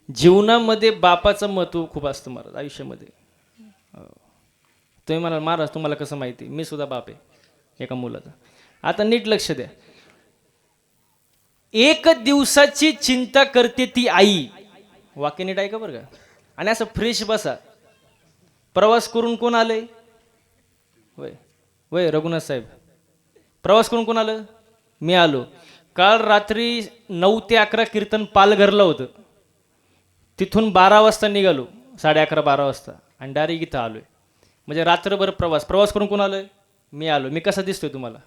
जीवनामध्ये बापाचं महत्त्व खूप असतं महाराज आयुष्यामध्ये. तुम्ही म्हणाल महाराज तुम्हाला कसं माहिती, मी सुद्धा बाप आहे एका मुलाचा. आता नीट लक्ष द्या. एक दिवसाची चिंता करते ती आई. वाक्य नीट ऐका बरं का. आणि असं फ्रेश बसा. प्रवास करून कोण आलंय? वय वय रघुनाथ साहेब, प्रवास करून कोण आलं? मी आलो. काल रात्री 9 ते 11 कीर्तन पालघरला होतं. तिथून 12 वाजता निघालो, 11:30 12 वाजता, आणि डायरेक्ट इथं आलोय. म्हणजे रात्रभर प्रवास करून कोण आलोय? मी आलो. मी कसा दिसतोय तुम्हाला?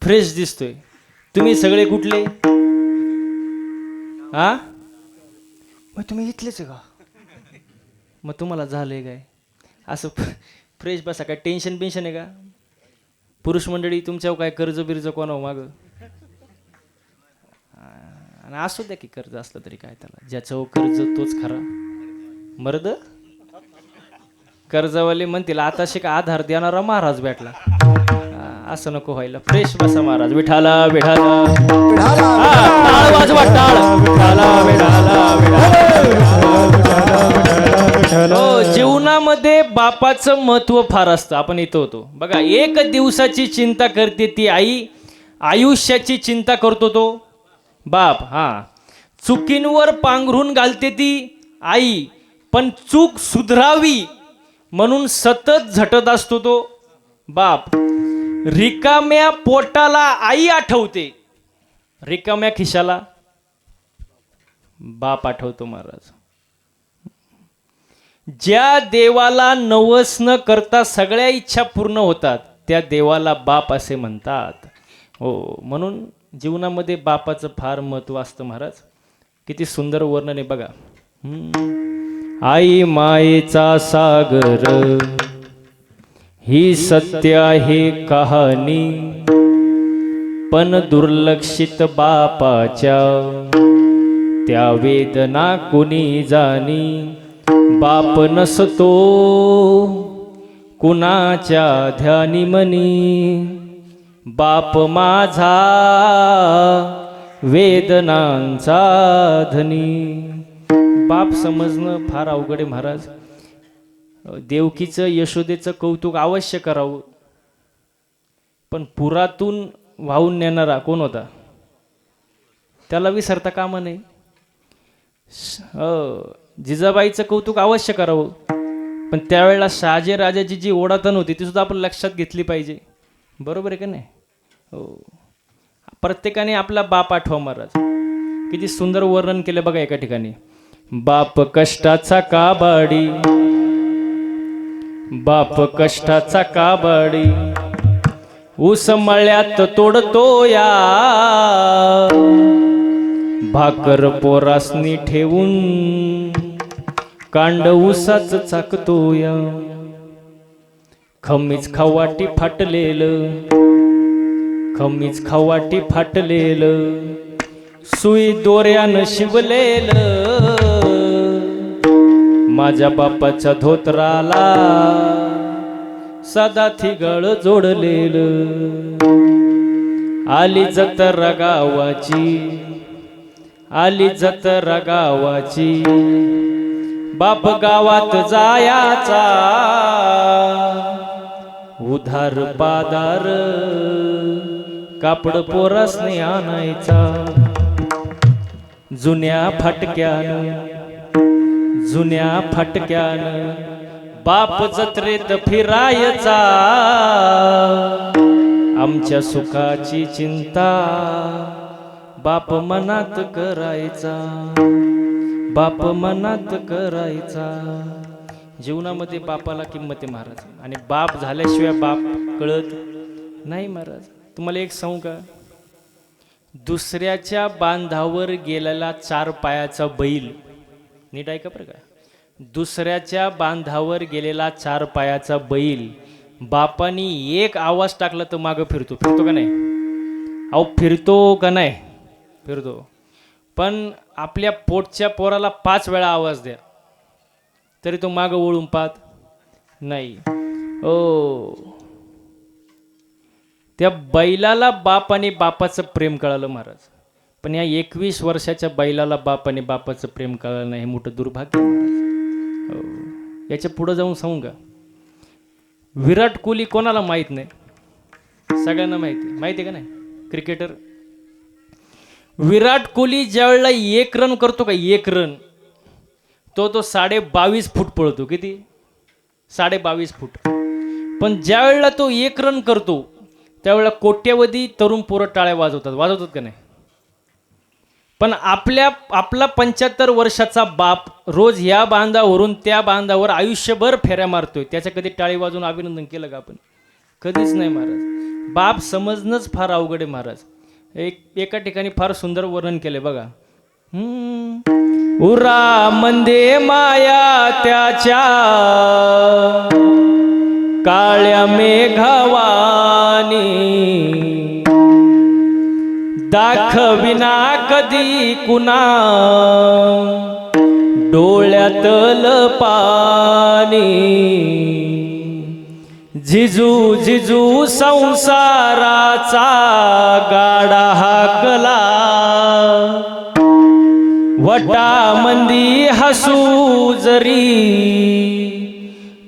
फ्रेश दिसतोय. तुम्ही सगळे कुठले? हा, मग तुम्ही इथलेच आहे का? मग तुम्हाला झालंय काय असं? फ्रेश बसा. काय टेन्शन बिन्शन आहे का? पुरुष मंडळी तुमच्यावर काय कर्ज बिर्ज कोणावर माग? आणि असू द्या की कर्ज असलं तरी काय, त्याला ज्याच्यावर कर्ज तोच खरा मर्द. कर्जवाले म्हणतील आता शिक आधार देणारा महाराज भेटला. असं नको व्हायला. फ्रेश बसा महाराज. विठाला विठाला टाळ वाजवा टाळ. विठाला विठाला विठाला. जीवनामध्ये बापाचं महत्व फार असतं. आपण इथं होतो बघा. एक दिवसाची चिंता करते ती आई, आयुष्याची चिंता करतो तो बाप. हा, चुकींवर पांघरून घालते ती आई, पण चूक सुधरावी म्हणून सतत झटत असतो तो बाप. रिकाम्या पोटाला आई आठवते, रिकाम्या खिशाला बाप आठवतो महाराज. ज्या देवाला नवस न करता सगळ्या इच्छा पूर्ण होतात त्या देवाला बाप असे म्हणतात. हो, म्हणून जीवनामध्ये बापाचं फार महत्व असतं महाराज. किती सुंदर वर्णन आहे बघा. आई मायेचा सागर ही सत्य आहे कहाणी, पण दुर्लक्षित बापाच्या त्या वेदना कोणी जाणी. बाप नसतो कुणाच्या ध्यानी मनी, बाप माझा वेदनांचा धनी. बाप समजणं फार अवघड आहे महाराज. देवकीचं यशोदेचं कौतुक अवश्य करावं, पण पुरातून वाहून नेणारा कोण होता त्याला विसरता कामा नये. जिजाबाईचं कौतुक अवश्य करावं, पण त्यावेळेला शहाजी राजाची जी ओढाताण होती ती सुद्धा आपण लक्षात घेतली पाहिजे. बरोबर आहे का नाही? हो, प्रत्येकाने आपला बाप आठवा महाराज. किती सुंदर वर्णन केलं बघा एका ठिकाणी. बाप कष्टाचा काबाडी, बाप कष्टाचा काबाडी, ऊस मळ्यात तोडतो या, भाकर पोरासनी ठेवून कांड ऊसाच चाकतो या. खमीच खवाटी फाटलेलं, खमीच खवाटी फाटलेलं, सुई दोऱ्यानं शिवलेलं, माझ्या बापाच्या धोत्राला सदा थिगळ जोडलेलं. आली जत्रा गावाची, आली जत्रा गावाची, बाप गावात जायाचा, उधार पादार कापड पोरासने आणायचा. जुन्या फाटक्यानं, जुन्या फाटक्यानं बाप जत्रेत फिरायचा. आमच्या सुखाची चिंता बाप मनात करायचा, बाप मनात करायचा. जीवनामध्ये बापाला किंमत आहे महाराज, आणि बाप झाल्याशिवाय बाप कळत नाही महाराज. तुम्हाला एक सांगू का? दुसऱ्याच्या बांधावर गेलेला 4 पायाचा बैल, नीट ऐका बरं का. दुसऱ्याच्या बांधावर गेलेला 4 पायाचा बैल बापानी एक आवाज टाकला तर मागं फिरतो. फिरतो का नाही? अहो फिरतो का नाही? फिरतो. पण आपल्या पोटच्या पोराला 5 वेळा आवाज द्या तरी तो मागं वळून पाहत नाही. ओ, त्या बैलाला बाप आणि बापाचं प्रेम कळालं महाराज. पण या 21 वर्षाच्या बैलाला बाप आणि बापाचं प्रेम कळलं नाही, हे मोठं दुर्भाग्य आहे महाराज. हो. याच्या पुढं जाऊन सांगू का, विराट कोहली कोणाला माहीत नाही? सगळ्यांना माहिती आहे का नाही? क्रिकेटर विराट कोहली ज्या वेळेला 1 रन करतो का, 1 रन, तो 22.5 फूट पळतो. किती? 22.5 फूट. पण ज्या वेळेला तो 1 रन करतो त्यावेळेला कोट्यवधी तरुण पोरं टाळ्या वाजवतात का नाही? पण आपला 75 वर्षाचा बाप रोज या बांधावरून त्या बांधावर आयुष्यभर फेऱ्या मारतोय, त्याच्या कधी टाळी वाजवून अभिनंदन केलं का आपण? कधीच नाही महाराज. बाप समजणंच फार अवघड आहे महाराज. एका ठिकाणी फार सुंदर वर्णन केले बघा. उरा मंदे माया त्याच्या काळ्या मेघवानी, दाखविना कधी कुणा डोळ्यातल पाणी. जिजू जिजू संसाराचा गाडा हाकला, वटामंदी हसू जरी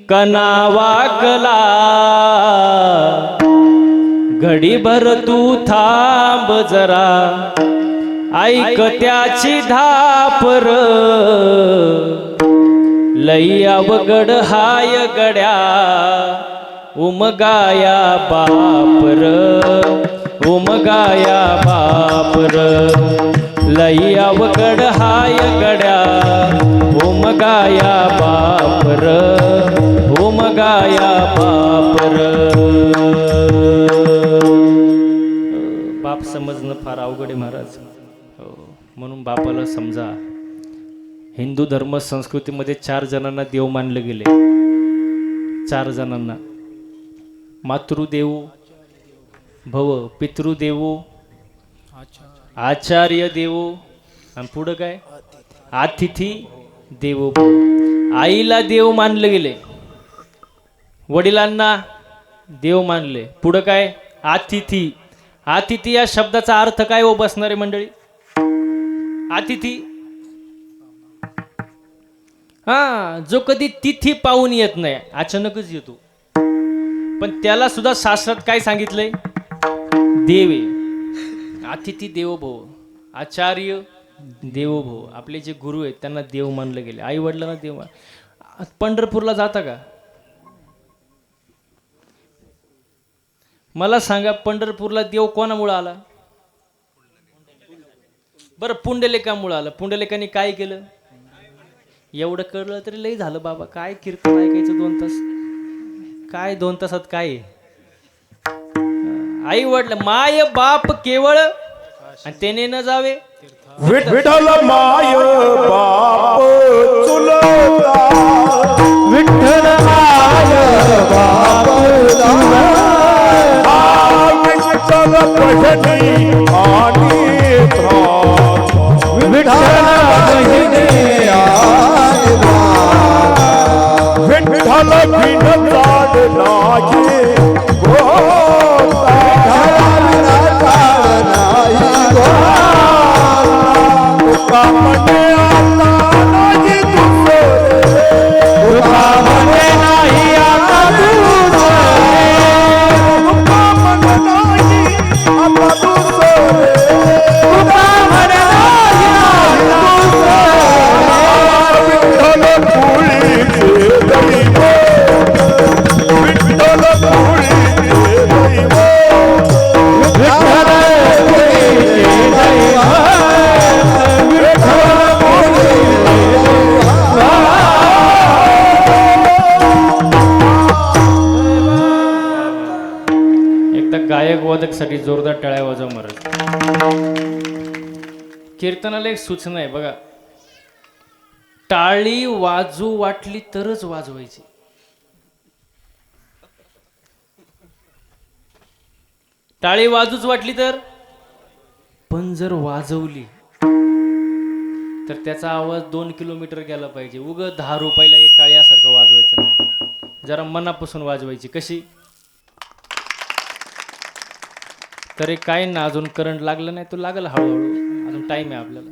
कना वाकला. घडीभर तू थांब जरा, ऐक त्याची धापर, लई अवघड हाय गड्या उमगाया बापर, उमगाया बापर. लई अवघड हाय गड्या उमगाया बापर, उमगाया बापर. बाप समजणं फार अवघड आहे महाराज. हो, म्हणून बापाला समजा. हिंदू धर्म संस्कृतीमध्ये 4 जणांना देव मानले गेले. 4 जणांना: मातृदेवो भव, पितृदेवो, आचार्य देवो, आणि पुढं काय? अतिथी देवो भव. आईला देव मानले गेले, वडिलांना देव मानले. पुढं काय? अतिथी. अतिथी या शब्दाचा अर्थ काय हो बसणारे मंडळी? अतिथी जो कधी तिथी पाहून येत नाही, अचानकच येतो. पण त्याला सुद्धा शास्त्रात काय सांगितलंय? देव आहे. अतिथी देवो भव, आचार्य देवो भव. आपले जे गुरु आहेत त्यांना देव मानले गेले. आई वडिलांना देव. पंढरपूरला जाता का? मला सांगा, पंढरपूरला देव कोणामुळे आला? बरं, पुंडलिकामुळे आला. पुंडलिकाने काय केलं? एवढं कळलं तरी लई झालं बाबा. काय कीर्तन ऐकायचं 2 तास? काय 2 तासात काय? आई वडील, माय बाप केवळ, आणि त्याने न जावे. विठ्ठल माय बाप चुलता, विठ्ठल माय बाप चुलता. विठ्ठल पठणी आणि त्रास, विठ्ठल बहिणी आणि त्रास. विठ्ठल बिन जाड नाही गोता, तुकामने आता नाही दुसरे, तुकामने नाही आता दुसरे, तुकामने नाही आता दुसरे, तुकामने नाही आता दुसरे. विठ्ठल पुळीचे दैव, विठ्ठल पुळीचे दैव, विठ्ठल पुळीचे दैव. एकदा गायक वादक साठी जोरदार टाळ्या वाजवा महाराज. कीर्तनाला एक सूचना आहे बघा. टाळी वाजू वाटली तरच वाजवायची. टाळी वाजूच वाटली तर, पण जर वाजवली तर त्याचा आवाज 2 किलोमीटर गेला पाहिजे. उग 10 रुपयाला एक टाळी यासारखं वाजवायचं नाही. जरा मनापासून वाजवायची. कशी? तरी काय ना, अजून करंट लागलं नाही, तो लागल हळूहळू. अजून टाइम आहे आपल्याला.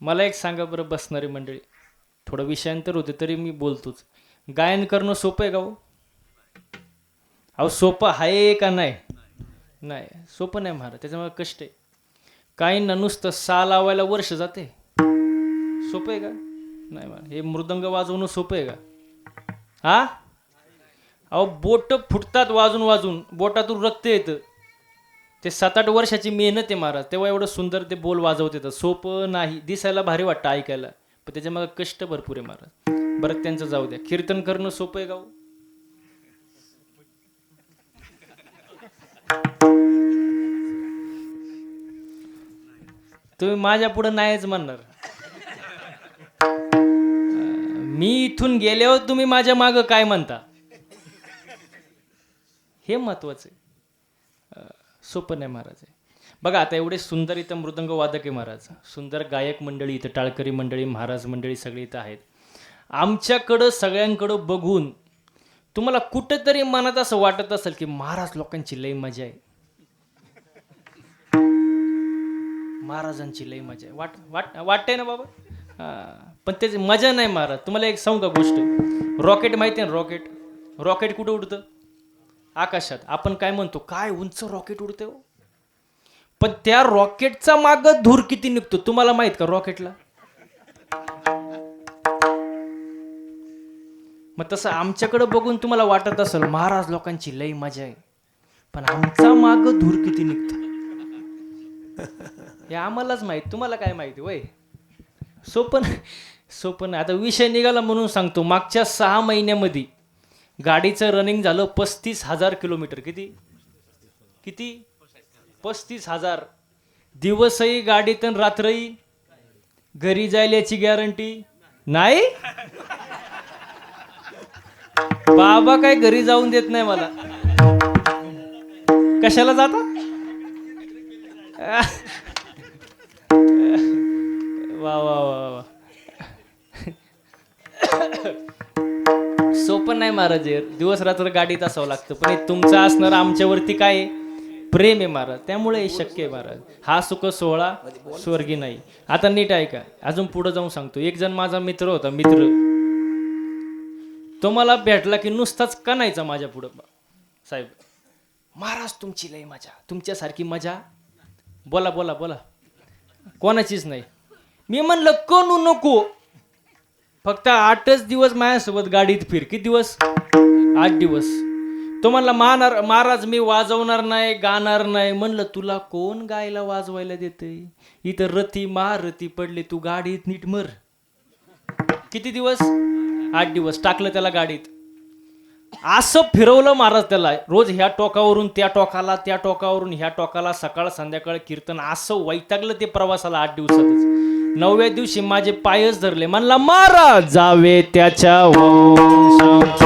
मला एक सांगा बरं बसणारी मंडळी, थोडं विषयांतर होते तरी मी बोलतोच. गायन करणं सोपं आहे का हो? अहो सोपं आहे का नाही? नाही सोपं नाही महाराज, त्याच्यामुळे कष्ट आहे. काहींना नुसतं सा लावायला वर्ष जाते. सोपं आहे का? नाही महाराज. हे मृदंग वाजवणं सोपं आहे का? हा अहो बोट फुटतात वाजून वाजून, बोटातून रक्त येतं. ते 7-8 वर्षाची मेहनत आहे महाराज, तेव्हा एवढं सुंदर ते बोल वाजवत येतं. सोपं नाही. दिसायला भारी वाटतं ऐकायला, पण त्याच्या मागे कष्ट भरपूर आहे महाराज. बरं त्यांचं जाऊ द्या. कीर्तन करणं सोपं आहे का हो? तुम्ही माझ्या पुढे नाहीच म्हणणार. मी इथून गेल्यावर तुम्ही माझ्या मागं काय म्हणता हे महत्वाचं आहे. सोपं नाही महाराज. बघा आता एवढे सुंदर इथं मृदंग वादक आहे महाराज, सुंदर गायक मंडळी इथं, टाळकरी मंडळी, महाराज मंडळी सगळी इथं आहेत. आमच्याकडं सगळ्यांकडं बघून तुम्हाला कुठंतरी मनात असं वाटत असेल की महाराज लोकांची लई मजा आहे, महाराजांची लई मजा आहे. वाटतंय ना बाबा? पण त्याची मजा नाही महाराज. तुम्हाला एक सांगू का गोष्ट? रॉकेट माहिती आहे ना? रॉकेट कुठं उडतं? आकाशात. आपण काय म्हणतो, काय उंच रॉकेट उडते हो. पण त्या रॉकेटचा माग धूर किती निघतो तुम्हाला माहित का रॉकेटला? मग तसं आमच्याकडे बघून तुम्हाला वाटत असेल महाराज लोकांची लई मजा आहे, पण आमचा माग धूर किती निघतो हे आम्हालाच माहित. तुम्हाला काय माहिती वय? सोपं नाही. आता विषय निघाला म्हणून सांगतो. मागच्या 6 महिन्यामध्ये गाडीचं रनिंग झालं 35,000 किलोमीटर. किती 35,000. दिवसही गाडीत आणि रात्रही. घरी जायला याची गॅरंटी नाही. बाबा काय घरी जाऊन देत नाही मला. कशाला जाता? वा वा वा वा. सोपं नाही महाराज. दिवस रात्र गाडीत असावं लागतं. पण हे तुमचं असणार आमच्यावरती काय प्रेम आहे महाराज, त्यामुळे हे शक्य आहे महाराज. हा सुख सोहळा स्वर्गी नाही. आता नीट ऐका, अजून पुढे जाऊन सांगतो. एक जण माझा मित्र होता, तो मला भेटला की नुसताच कणायचा माझ्या पुढं, साहेब महाराज तुमची लई मजा, तुमच्यासारखी मजा बोला बोला बोला कोणाचीच नाही. मी म्हणलं कणू नको, फक्त 8च दिवस माझ्यासोबत गाडीत फिर. किती दिवस? 8 दिवस. तो म्हणला महाराज मी वाजवणार नाही, गाणार नाही. म्हणलं तुला कोण गायला वाजवायला देतंय? इथं रती महारथी पडले, तू गाडीत नीट मर. किती दिवस? 8 दिवस. टाकलं त्याला गाडीत. असं फिरवलं महाराज त्याला, रोज ह्या टोकावरून त्या टोकाला, त्या टोकावरून ह्या टोकाला, सकाळ संध्याकाळ कीर्तन. असं वैतागलं ते प्रवासाला 8 दिवसातच. 9व्या दिवशी माझे पायच धरले. म्हणला महाराज जावे त्याच्या वंश,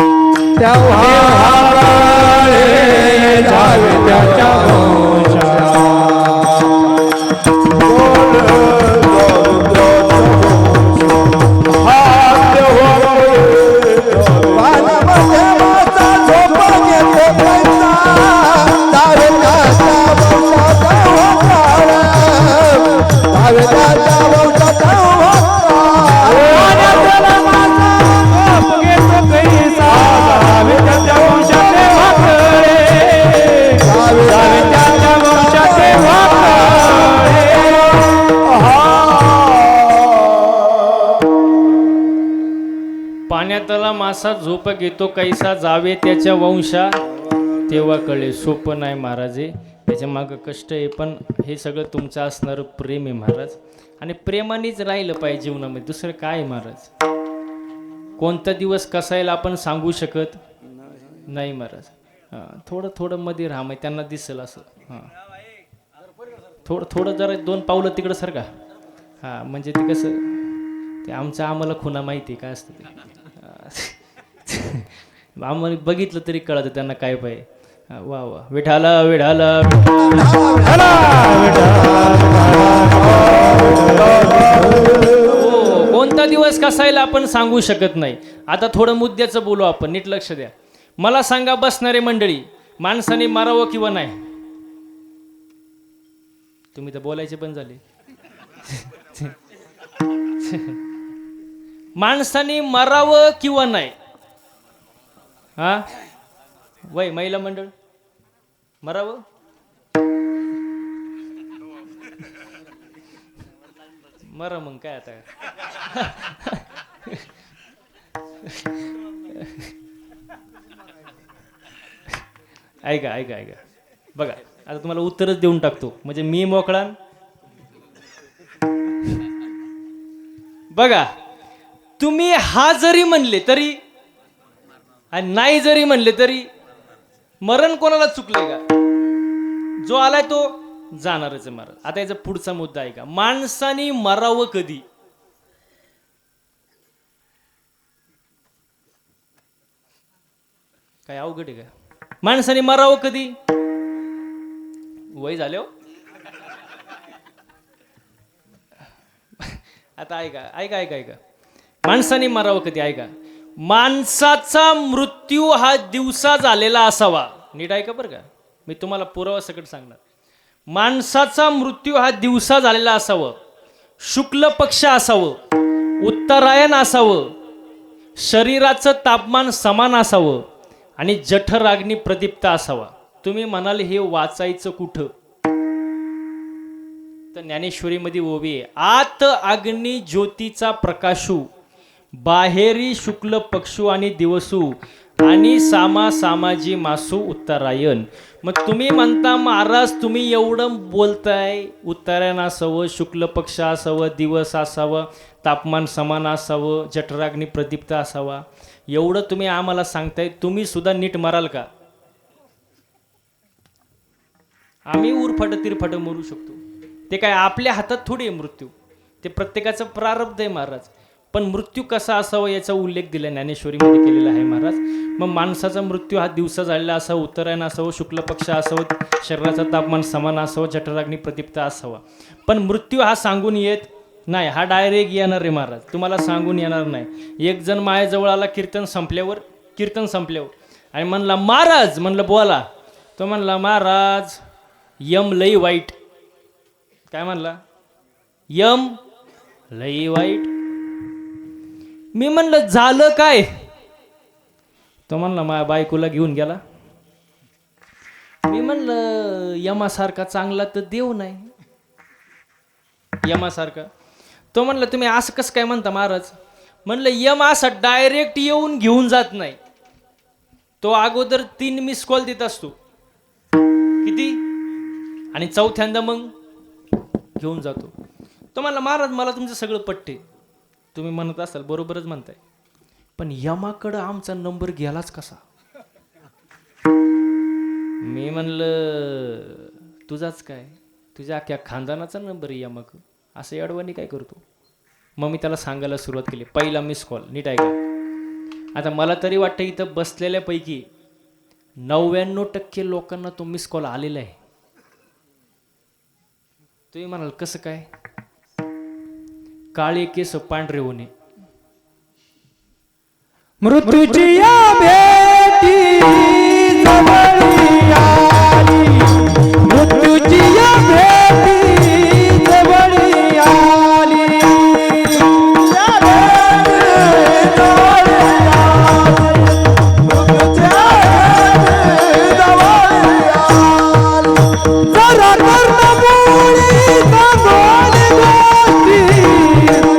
पाण्यातला मासा झोप घेतो कैसा, जावे त्याच्या वंशा तेव्हा कळे. सोपं नाही महाराज हे, त्याच्या मागं कष्ट आहे. पण हे सगळं तुमचं असणारं प्रेम आहे महाराज, आणि प्रेमानेच राहिलं पाहिजे जीवनामध्ये. दुसरं काय आहे महाराज? कोणता दिवस कसा येईल आपण सांगू शकत नाही महाराज. थोडं थोडं मध्ये राहा, मग त्यांना दिसेल असं. थोडं जरा 2 पावलं तिकडं सारखा. म्हणजे ते कसं, ते आम्हाला खुणा माहिती काय असतं ते. आम्हाला बघितलं तरी कळतं त्यांना काय पाहिजे. वा वा. विठाला विठाला कोणता दिवस कसा येईल आपण सांगू शकत नाही. आता थोडं मुद्द्याचं बोलू आपण, नीट लक्ष द्या. मला सांगा बसणारे मंडळी, माणसाने मारावं किंवा नाही? तुम्ही तर बोलायचे पण झाले. माणसाने मरावं किंवा नाही? हा वय महिला मंडळ, मरावं? मरा मग काय आता. ऐका ऐका ऐका, बघा आता तुम्हाला उत्तरच देऊन टाकतो म्हणजे मी मोकळा. बघा, तुम्ही हा जरी म्हणले तरी आणि नाही जरी म्हणले तरी मरण कोणाला चुकलंय का? जो आलाय तो जाणारच आहे महाराज. आता याचा पुढचा मुद्दा आहे का, माणसाने मरावं कधी? काय अवघड आहे का? माणसाने मरावं कधी? वय झाले हो. आता ऐका ऐका ऐका ऐका, माणसाने मरावं कधी? ऐका, माणसाचा मृत्यू हा दिवसा झालेला असावा. नीट ऐका बरं का, मी तुम्हाला पुरावा सकट सांगणार. माणसाचा मृत्यू हा दिवसा झालेला असावं, शुक्ल पक्ष असावं, उत्तरायण असावं, शरीराचं तापमान समान असावं आणि जठराग्नी प्रदीप्त असावा. तुम्ही म्हणाल हे वाचायचं कुठं? तर ज्ञानेश्वरीमध्ये ओवी आहे, आत अग्नी ज्योतीचा प्रकाशू, बाहेरी शुक्ल पक्षू आणि दिवसू आणि सामा सामाजी मासू उत्तरायण. मग तुम्ही म्हणता महाराज तुम्ही एवढं बोलताय, उत्तरायण असावं, शुक्ल पक्ष असावं, दिवस असावं, तापमान समान असावं, जठराग्नी प्रदीप्त असावा, एवढं तुम्ही आम्हाला सांगताय, तुम्ही सुद्धा नीट माराल का? आम्ही उरफाट तिरफाट मरू शकतो, ते काय आपल्या हातात थोडी आहे मृत्यू, ते प्रत्येकाचं प्रारब्ध आहे महाराज. पण मृत्यू कसा असावा याचा उल्लेख दिला ज्ञानेश्वरीमध्ये केलेला आहे महाराज. मग माणसाचा मृत्यू हा दिवसा झालेला असावा, उत्तरायण असावं, शुक्ल पक्ष असावं, शरीराचं तापमान समान असावं, जठराग्नी प्रदीप्त असावा. पण मृत्यू हा सांगून येत नाही, हा डायरेक्ट येणार रे महाराज, तुम्हाला सांगून येणार नाही. एक जण माझ्याजवळ आला कीर्तन संपल्यावर आणि म्हणला महाराज, म्हणलं बोला. तो म्हणला महाराज यम लई वाईट. काय म्हणला? यम लई वाईट. मी म्हणलं झालं काय? तो म्हणला माझ्या बायकोला घेऊन गेला. मी म्हणलं यमासारखा चांगला तर देव नाही, यमासारखा. तो म्हणला तुम्ही असं कसं काय म्हणता महाराज? म्हणलं यम असा डायरेक्ट येऊन घेऊन जात नाही, तो अगोदर 3 मिस कॉल देत असतो. किती? आणि चौथ्यांदा मग घेऊन जातो. तो म्हणला महाराज मला तुमचं सगळं पटते, तुम्ही म्हणत असाल बरोबरच म्हणताय, पण यमाकडं आमचा नंबर गेलाच कसा? मी म्हणलं तुझाच काय, तुझ्या अख्ख्या खानदानाचा नंबर आहे यमाक, असं अडवाणी काय करतो? मग मी त्याला सांगायला सुरुवात केली, पहिला मिस कॉल. नीट ऐका. आता मला तरी वाटतं इथं बसलेल्यापैकी 99% लोकांना तो मिस कॉल आलेला आहे. तुम्ही म्हणाल कसं काय? काळे केस पांढरे होणे, मृत्यूची या भेटी जवळी आली, मृत्यूची या भेटी जवळी आली, या भेटी जवळी आली, मृत्यूच्या भेटी जवळी आली. जरा कर्णमुळी सांगोली गोष्टी, जरा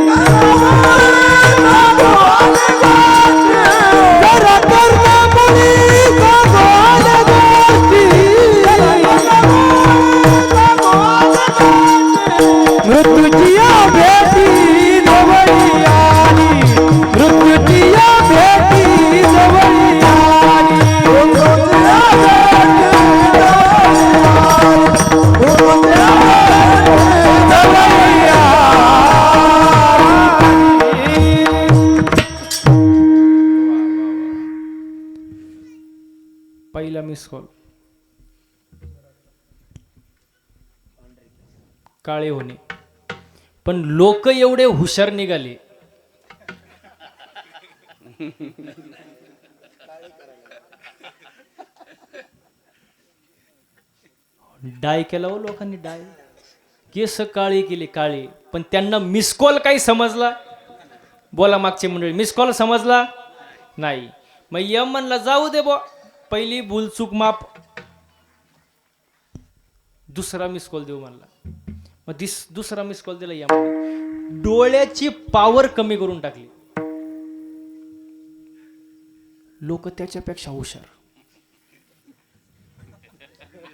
कर्णमुळी सांगोली गोष्टी, मृत्यूची या भेटी जवळी आली, मृत्यूची या भेटी जवळी आली, मृत्यूची या भेटी जवळी आली. पहिला मिस कॉल. काळे होणे. पण लोक एवढे हुशार निघाले, डाय केला हो लोकांनी, डाय. केस काळी केली, काळी. पण त्यांना मिस कॉल काही समजला? बोला मागची मंडळी, मिस कॉल समजला नाही. मग यम म्हणला जाऊ दे बो, पहिली भूलचूक माफ, दुसरा मिस कॉल देऊ म्हणला. मग दुसरा मिस कॉल दिला यम. डोळ्याची पावर कमी करून टाकली. लोक त्याच्यापेक्षा हुशार.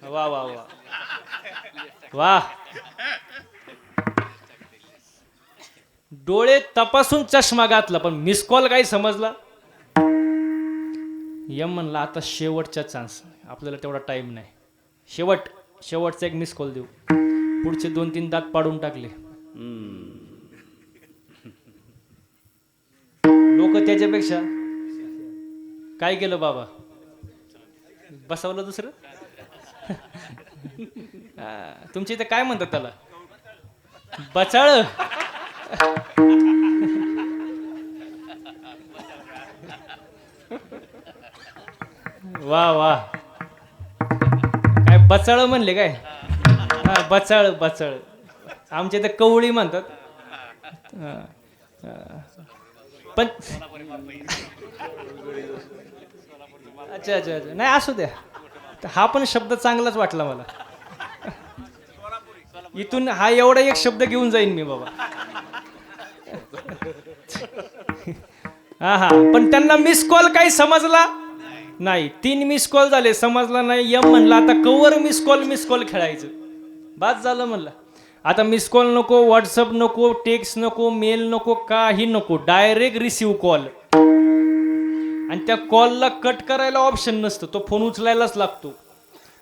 वा वा वा वा. डोळे तपासून चष्मा घातला, पण मिस कॉल काही समजला. यम म्हणला आता शेवटचा चान्स, आपल्याला तेवढा टाइम नाही, शेवटचा एक मिस कॉल देऊ. पुढचे 2-3 दात पाडून टाकले. लोक त्याच्यापेक्षा काय केलं बाबा, बसवलं दुसरं. तुमच्या इथे काय म्हणतात त्याला, बचाळ. वा वा, काय बचाळ म्हणले काय? हा, बचाळ बचाळ. आमच्या इथे कवळी म्हणतात. पण अच्छा अच्छा अच्छा, नाही असू द्या, हा पण शब्द चांगलाच वाटला मला. इथून हा एवढा एक शब्द घेऊन जाईन मी बाबा. हा हा, पण त्यांना मिस कॉल काही समजला नाही. 3 मिस कॉल झाले, समजला नाही. यम म्हणला आता कवर मिस कॉल खेळायचं, बाद झालं म्हणलं. आता मिस कॉल नको, व्हॉट्सअप नको, टेक्स्ट नको, मेल नको, काही नको, डायरेक्ट रिसिव्ह कॉल. आणि त्या कॉलला कट करायला ऑप्शन नसतं, तो फोन उचलायलाच लागतो.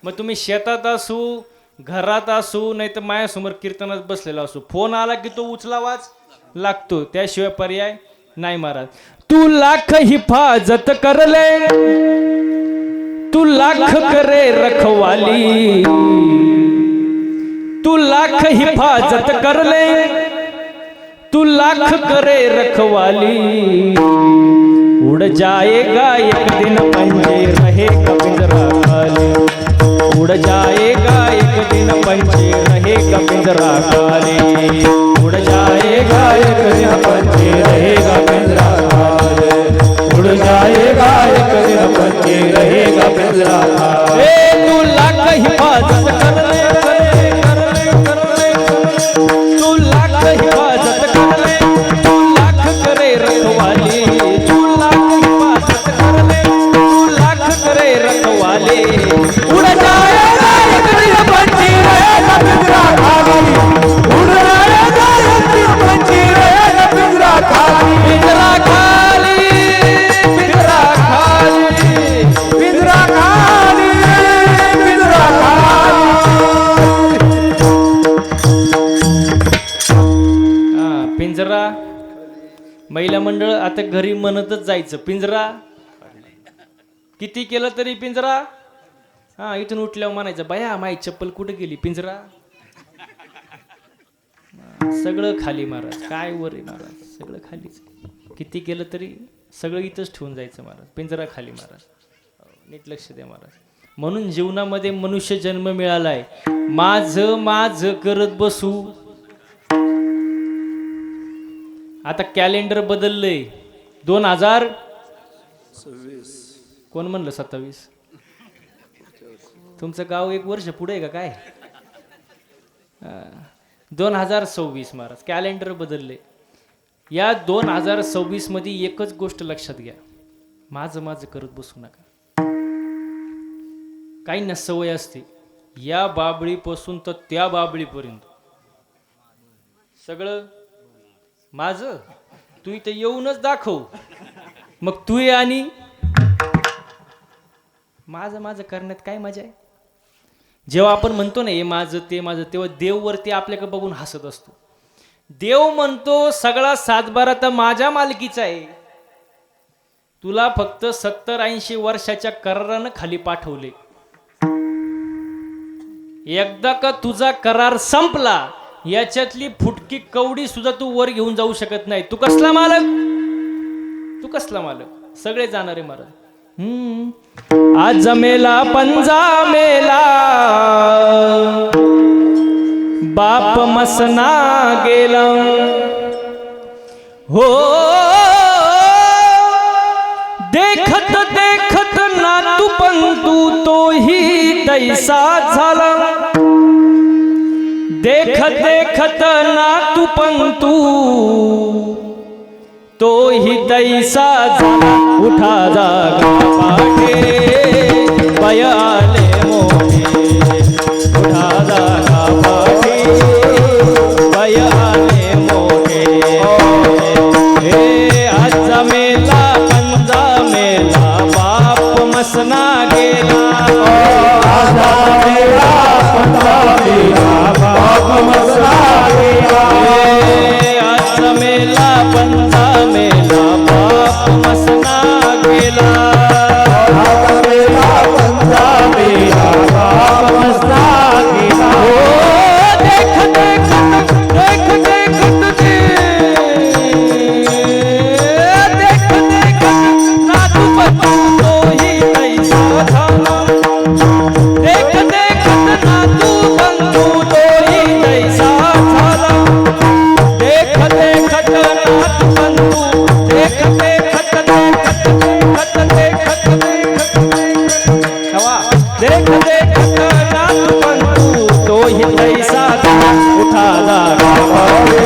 मग तुम्ही शेतात असू, घरात असू, नाही तर माझ्यासमोर कीर्तनात बसलेला असू, फोन आला की तो उचलावाच लागतो, त्याशिवाय पर्याय नाही महाराज. तू लाख हिफाजत करले, तू लाख करे रखवाली, तू लाख हिफाजत करले, तू लाख करे रखवाली. उड़ जाएगा एक दिन पंजे रहेगा पिंजरा खाली, उड़ जाएगा एक दिन पंजे रहेगा पिंजरा खाली, उड़ जाएगा एक दिन पंजे रहेगा पिंजरा खाली, उड़ जाएगा एक दिन पंजे रहेगा पिंजरा खाली. तू लाख हिफाजत कर ले, तू लाख हिफाजत कर ले, तू लाख करे रखवाली, तू लाख हिफाजत कर ले, तू लाख करे रखवाली. उड़ जाएगा एक दिन पंछी रहेगा पिंजरा खाली, उड़ जाएगा एक दिन पंछी रहेगा पिंजरा खाली, पिंजरा खाली, पिंजरा खाली, पिंजरा खाली, पिंजरा खाली. पिंजरा. महिला मंडळ आता घरी म्हणतच जायचं पिंजरा, किती केलं तरी पिंजरा. हा, इथून उठल्यावर म्हणायचं बाया माई चप्पल कुठे गेली, पिंजरा. सगळं खाली महाराज, काय वर आहे महाराज, सगळं खालीच. किती केलं तरी सगळं इथंच ठेवून जायचं महाराज, पिंजरा खाली महाराज. नीट लक्ष द्या महाराज. म्हणून जीवनामध्ये मनुष्य जन्म मिळालाय, माझं माझं करत बसू. आता कॅलेंडर बदललंय, 2026. कोण म्हणलं 27? तुमचं गाव 1 वर्ष पुढे आहे का काय? 2026 महाराज, कॅलेंडर बदलले. या 2026 मध्ये एकच गोष्ट लक्षात घ्या, माझं माझं करत बसू नका. काही ना सवय असते, या बाबळीपासून तर त्या बाबळीपर्यंत सगळं माझं. तू इथे येऊनच दाखव, मग तू ये आणि माझं माझं करण्यात काय मजा आहे. जेव्हा आपण म्हणतो ना हे माझं ते माझं, तेव्हा देव वरती आपल्याकडे बघून हसत असतो. देव म्हणतो सगळा 7-12 तर माझ्या मालकीचा आहे, तुला फक्त 70-80 वर्षाच्या करारानं खाली पाठवले. एकदा का तुझा करार संपला, याच्यातली फुटकी कवडी सुद्धा तू वर घेऊन जाऊ शकत नाही. तू कसला मालक, तू कसला मालक, सगळे जाणारे महाराज. आज मेला पंजा मेला, बाप मसना गेला हो देखत देखत नातू पंतू तोही दैसा झाला देखत देखत नातू पंतू तोही दैसा झाला उठा जागा पाठे बयाले मोठे उठा जागा पाठे बयाले मोठे हे आज मेला पंजा मेला बाप मसना गेला आजा मेला पंजा मेला बाप मसना गेला आज मेला पंजा मेला बाप मसना गेला आजा मेला पंजा मेला बाप मसना गेला देख देखत देख देखत देख देखत नातू पंतू तोही दैसा झाला देख देखत नातू पंतू तोही दैसा झाला देख देखत नातू पंतू देख देखत देखत देखत देखत देखत हवा देख देखत नातू पंतू तोही दैसा झाला उठा जागा पाठे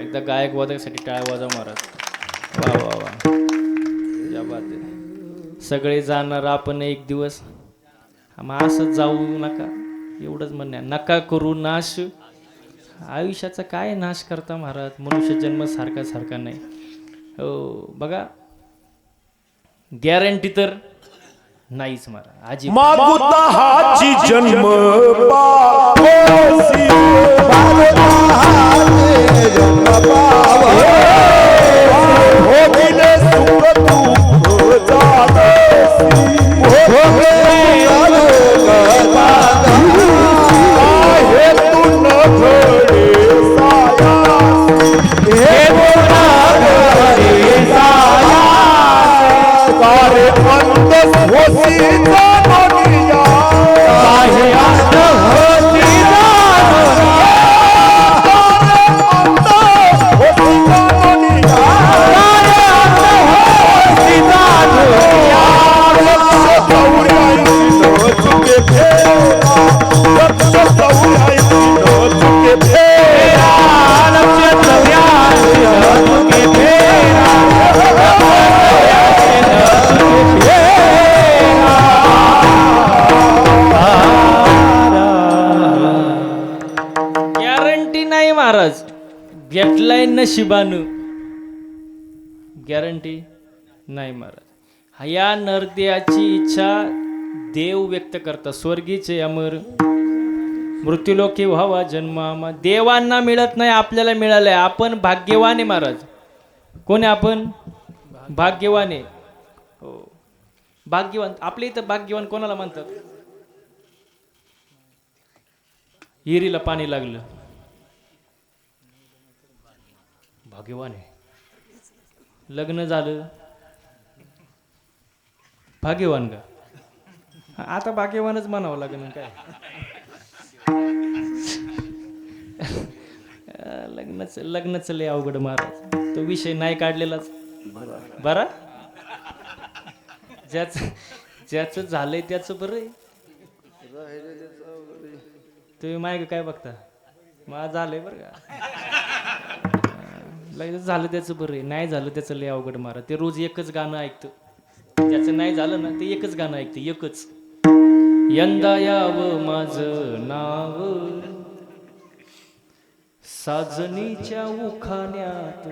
एकदा गायक वादकासाठी टाळ्या वाजव महाराज वा वा वा या बात आहे. सगळे जाणार आपण एक दिवस मग असं जाऊ नका एवढंच म्हणणे नका करू नाश आयुष्याचा काय नाश करता महाराज मनुष्य जन्म सारखा सारखा नाही हो बघा गॅरंटी तर नाहीच महाराज आजी मागुता हाची जन्म पावसी मागुता हाची जन्म पावसी भोगिले सुख तू जातसी भोगिले सुख आहे तू न घडे साया हे बोला घडे साया सारे अंत होसी जानिया आहे अंत होसी जानिया सारे अंत होसी जानिया सारे अंत होसी जानिया लक्ष सौर्याई न चुके फेरा लक्ष सौर्याई न चुके फेरा लक्ष सौर्याई न चुके फेरा गॅरंटी नाही महाराज भेटलाय नशिबानं गॅरंटी नाही महाराज या नरदेहाची इच्छा देव व्यक्त करतात स्वर्गीचे अमर मृत्यूलोकी व्हावा जन्म देवांना मिळत नाही आपल्याला मिळालंय आपण भाग्यवान आहे महाराज कोण आहे आपण भाग्यवान आहे हो भाग्यवान आपल्या इथं भाग्यवान कोणाला म्हणतात हिरीला पाणी लागलं भाग्यवान आहे लग्न झालं भाग्यवान का आता भाग्यवानच म्हणावं लागेल काय लग्नाचं लय अवघड महाराज तो विषय नाही काढलेलाच बरा ज्याचं झालंय त्याचं बरं आहे तुम्ही माय काय बघता मला झालंय बरं का लगेच झालं त्याचं बरं आहे नाही झालं त्याचं लय अवघड महाराज ते रोज एकच गाणं ऐकतं त्याचं नाही झालं ना ते एकच गाणं ऐकतं एकच यंदा यावं माझं नाव साजनीच्या उखाण्यात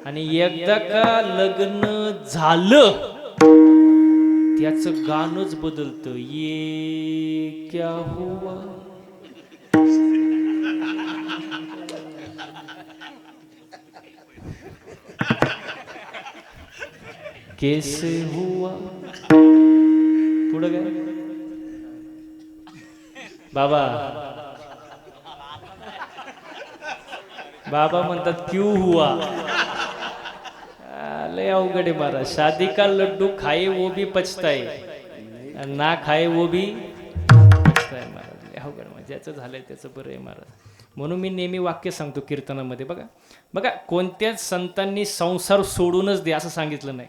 आणि एकदा का लग्न झालं त्याचं गाणंच बदलतं ये क्या हुआ कैसे हुआ पुढं काय बाबा बाबा म्हणतात क्यू हुआ. लय अवघड आहे महाराज. शादी का लड्डू खाए वो भी पछताए, ना खाए वो भी पछताए महाराज. लय अवघड. ज्याचं झालंय त्याचं बरं आहे महाराज. म्हणून मी नेहमी वाक्य सांगतो कीर्तनामध्ये, बघा बघा कोणत्याच संतांनी संसार सोडूनच दे असं सांगितलं नाही.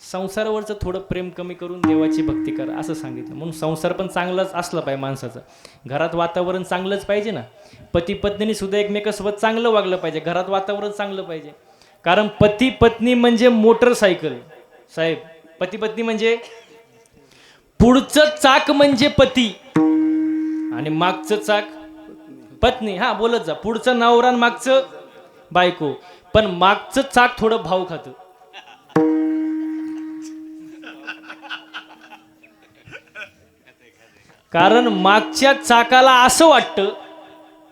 संसारावरचं थोडं प्रेम कमी करून देवाची भक्ती करा असं सांगितलं. म्हणून संसार पण चांगलाच असला पाहिजे माणसाचं. घरात वातावरण चांगलंच पाहिजे ना. पती पत्नीने सुद्धा एकमेकांसोबत चांगलं वागलं पाहिजे. घरात वातावरण चांगलं पाहिजे. कारण पती पत्नी म्हणजे मोटरसायकल साहेब. पती पत्नी म्हणजे पुढचं चाक म्हणजे पती आणि मागचं चाक पत्नी. हा बोलत जा. पुढचं नवरा आणि मागचं बायको. पण मागचं चाक थोडं भाव खातं. कारण मागच्या चाकाला असं वाटतं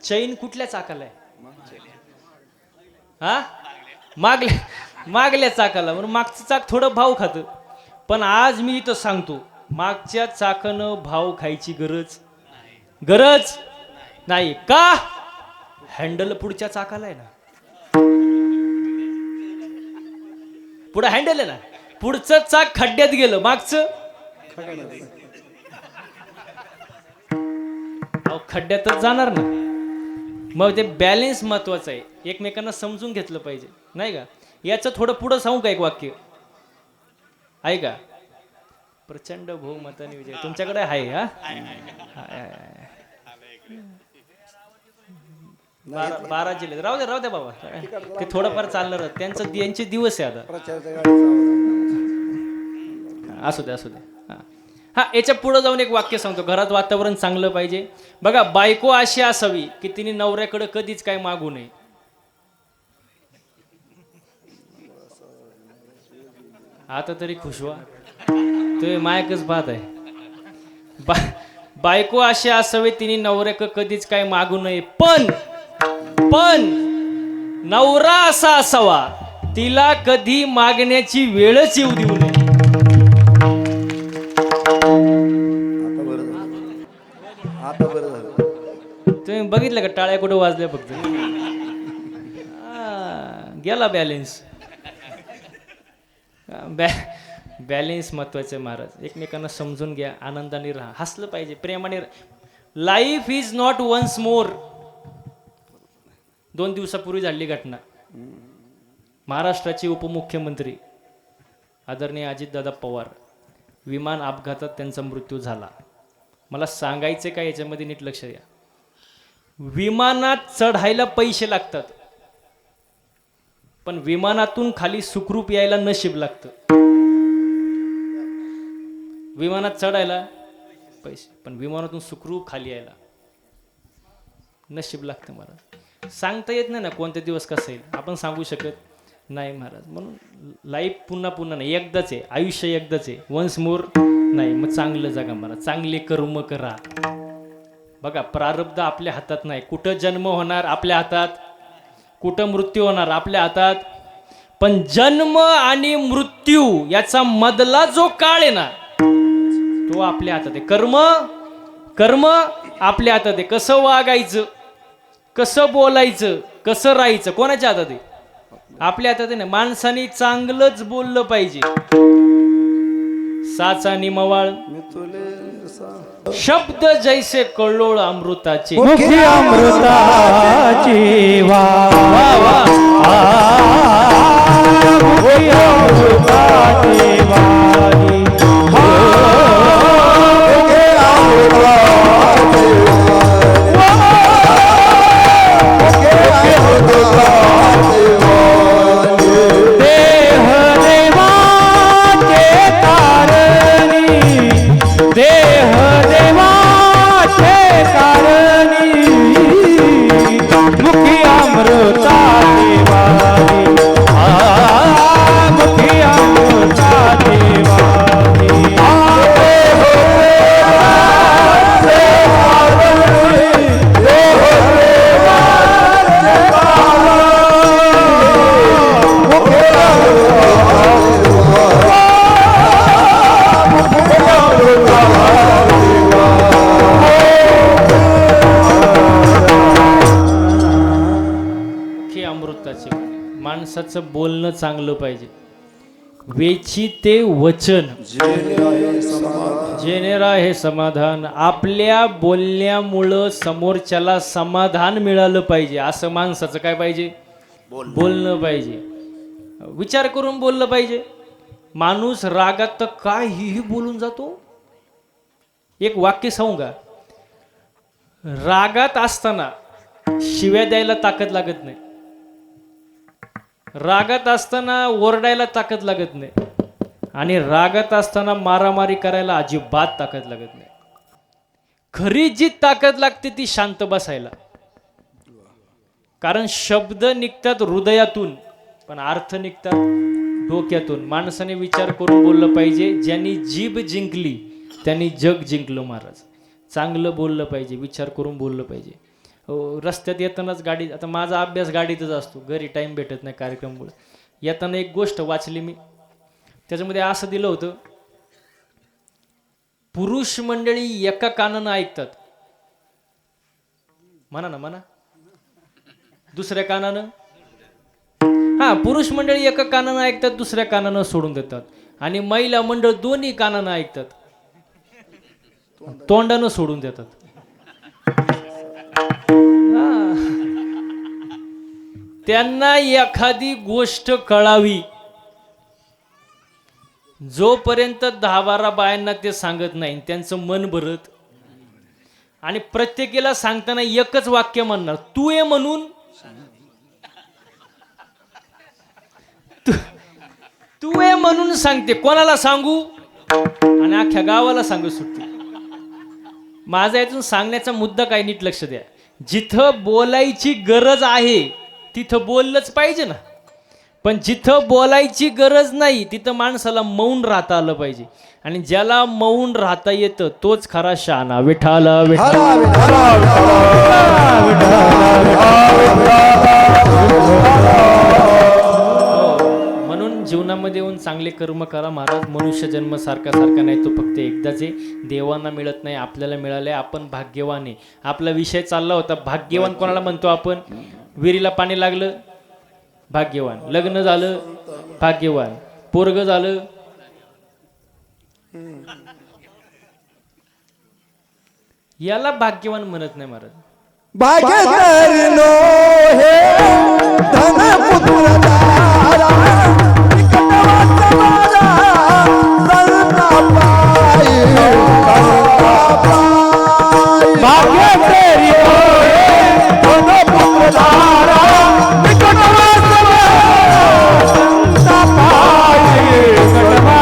चैन कुठल्या चाकाला आहे, हा मागल्या चाकाला. म्हणून मागचं चाक थोडं भाव खातं. पण आज मी इथं सांगतो मागच्या चाकानं भाव खायची गरज नाही. का? हँडल पुढच्या चाकाला आहे ना. पुढे हँडल आहे ना. पुढचं चाक खड्ड्यात गेलं, मागचं खड्ड्यातच जाणार ना. मग ते बॅलेन्स महत्वाचं आहे. एकमेकांना समजून घेतलं पाहिजे नाही का. याचं थोडं पुढं सांगू का एक वाक्य ऐका. प्रचंड बहुमताने विजय तुमच्याकडे आहे. हा 12 जिल्हे राहू द्या बाबा. ते थोडंफार चालणार त्यांचे दिवस आहे आता. असू दे हा याच्या पुढे जाऊन एक वाक्य सांगतो. घरात वातावरण चांगलं पाहिजे. बघा बायको अशी असावी की तिने नवऱ्याकडे कधीच काय मागू नये. आता तरी खुश व्हा. तुम्ही मायकच पाहत आहे. बायको अशी असावी तिने नवऱ्याकडे कधीच काय मागू नये. पण नवरा असा असावा तिला कधी मागण्याची वेळच येऊ देऊ नये. तुम्ही बघितलं का टाळ्या कुठे वाजल्या फक्त. गेला बॅलेन्स. बॅलेन्स महत्वाचं आहे महाराज. एकमेकांना समजून घ्या. आनंदाने राहा. हसलं पाहिजे. प्रेमाने. Life is not once more. 2 दिवसापूर्वी झाली घटना. महाराष्ट्राचे उपमुख्यमंत्री आदरणीय अजितदादा पवार विमान अपघातात त्यांचा मृत्यू झाला. मला सांगायचं काय याच्यामध्ये नीट लक्ष द्या. विमानात चढायला पैसे लागतात पण विमानातून खाली सुखरूप यायला नशीब लागतं. विमानात चढायला पैसे पण विमानातून सुखरूप खाली यायला नशीब लागतं महाराज. सांगता येत नाही ना कोणते दिवस कसं येईल. आपण सांगू शकत नाही महाराज. म्हणून लाईफ पुन्हा नाही. एकदाच आहे. आयुष्य एकदाच आहे. वन्स मोर नाही. मग चांगलं जगा महाराज. चांगले कर्म करा. बघा प्रारब्ध आपल्या हातात नाही. कुठं जन्म होणार आपल्या हातात, कुठं मृत्यू होणार आपल्या हातात. पण जन्म आणि मृत्यू याचा मधला जो काळ आहे ना तो आपल्या हातात आहे. कर्म आपल्या हातात आहे. कसं वागायचं, कसं बोलायचं, कसं राहायचं कोणाच्या हातात आहे? आपल्या हातात आहे ना. माणसाने चांगलंच बोललं पाहिजे. साचा निमवाळ शब्द जैसे कल्लोळ अमृताचे. मुखी अमृताची वा मुखी अमृताची वाणी. मुखी अमृताची हाताची वाणी. माणसाचं बोलणं चांगलं पाहिजे. वेची ते वचन जेनेरा हे समाधान. आपल्या बोलण्यामुळं समोरच्याला समाधान मिळालं पाहिजे असं माणसाचं काय पाहिजे, बोलणं पाहिजे. विचार करून बोललं पाहिजे. माणूस रागात तर काहीही बोलून जातो. एक वाक्य सांगू का, रागात असताना शिव्या द्यायला ताकद लागत नाही, रागात असताना ओरडायला ताकद लागत नाही, आणि रागात असताना मारामारी करायला अजिबात ताकद लागत नाही. खरी जी ताकद लागते ती शांत बसायला. कारण शब्द निघतात हृदयातून पण अर्थ निघतात डोक्यातून. माणसाने विचार करून बोललं पाहिजे. ज्यांनी जीभ जिंकली त्यांनी जग जिंकलं महाराज. चांगलं बोललं पाहिजे, विचार करून बोललं पाहिजे. रस्त्यात येतानाच गाडी, आता माझा अभ्यास गाडीतच असतो, घरी टाईम भेटत नाही कार्यक्रममुळे. येताना एक गोष्ट वाचली मी, त्याच्यामध्ये असं दिलं होतं, पुरुष मंडळी एका कानानं ऐकतात, म्हणा ना म्हणा, दुसऱ्या कानानं, हा, पुरुष मंडळी एका कानानं ऐकतात, दुसऱ्या कानानं सोडून देतात. आणि महिला मंडळ दोन्ही कानानं ऐकतात, तोंडानं सोडून देतात. त्यांना एखादी गोष्ट कळावी, जोपर्यंत 10-12 बायांना ते सांगत नाही त्यांचं मन भरत. आणि प्रत्येकीला सांगताना एकच वाक्य म्हणणार, तू ये म्हणून, तू ये म्हणून सांगते. कोणाला सांगू, आणि अख्ख्या गावाला सांगू सुटते. माझा यातून सांगण्याचा मुद्दा काय, नीट लक्ष द्या. जिथं बोलायची गरज आहे तिथं बोललंच पाहिजे ना, पण जिथं बोलायची गरज नाही तिथं माणसाला मौन राहता आलं पाहिजे. आणि ज्याला मौन राहता येतं तोच खरा शहाणा. विठाला म्हणून जीवनामध्ये येऊन चांगले कर्म करा महाराज. मनुष्य जन्म सारखा नाही, तो फक्त एकदाच आहे. देवांना मिळत नाही, आपल्याला मिळालंय, आपण भाग्यवान आहे. आपला विषय चालला होता भाग्यवान कोणाला म्हणतो आपण. विहिरीला पाणी लागलं भाग्यवान, लग्न झालं भाग्यवान, पोरग झालं याला भाग्यवान म्हणत नाही महाराज. भाग्य करलो हे धन पुत्र दारा, निकटवाचा माझा संता पायी, भाग्य करलो हे धन पुत्र दारा, निकटवाचा माझा संता पायी, संता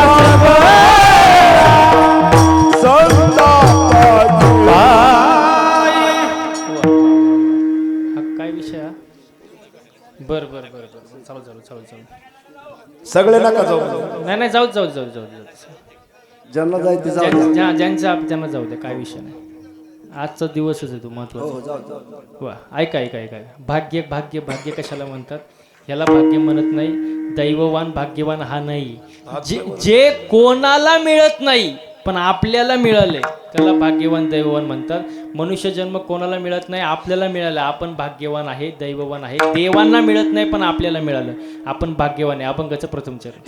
बर बर बर बर चालू चालू चालू चालू. सगळे नका जाऊ, नाही जाऊ जाऊ जाऊ जाऊ ज्यांना जायचं जाऊ, ज्यांचं त्यांना जाऊ द्या, काय विषय नाही. आजचा दिवसच आहे तो महत्वाचा. वा, ऐका ऐका ऐका. भाग्य भाग्य भाग्य कशाला म्हणतात, ह्याला भाग्य म्हणत नाही. दैववान भाग्यवान हा नाही. जे कोणाला मिळत नाही पण आपल्याला मिळाले त्याला भाग्यवान दैववान म्हणतात. मनुष्य जन्म कोणाला मिळत नाही, आपल्याला मिळालं, आपण भाग्यवान आहे, दैववान आहे. देवांना मिळत नाही पण आपल्याला मिळालं, आपण भाग्यवान आहे. अभंगाचं प्रथम चरण.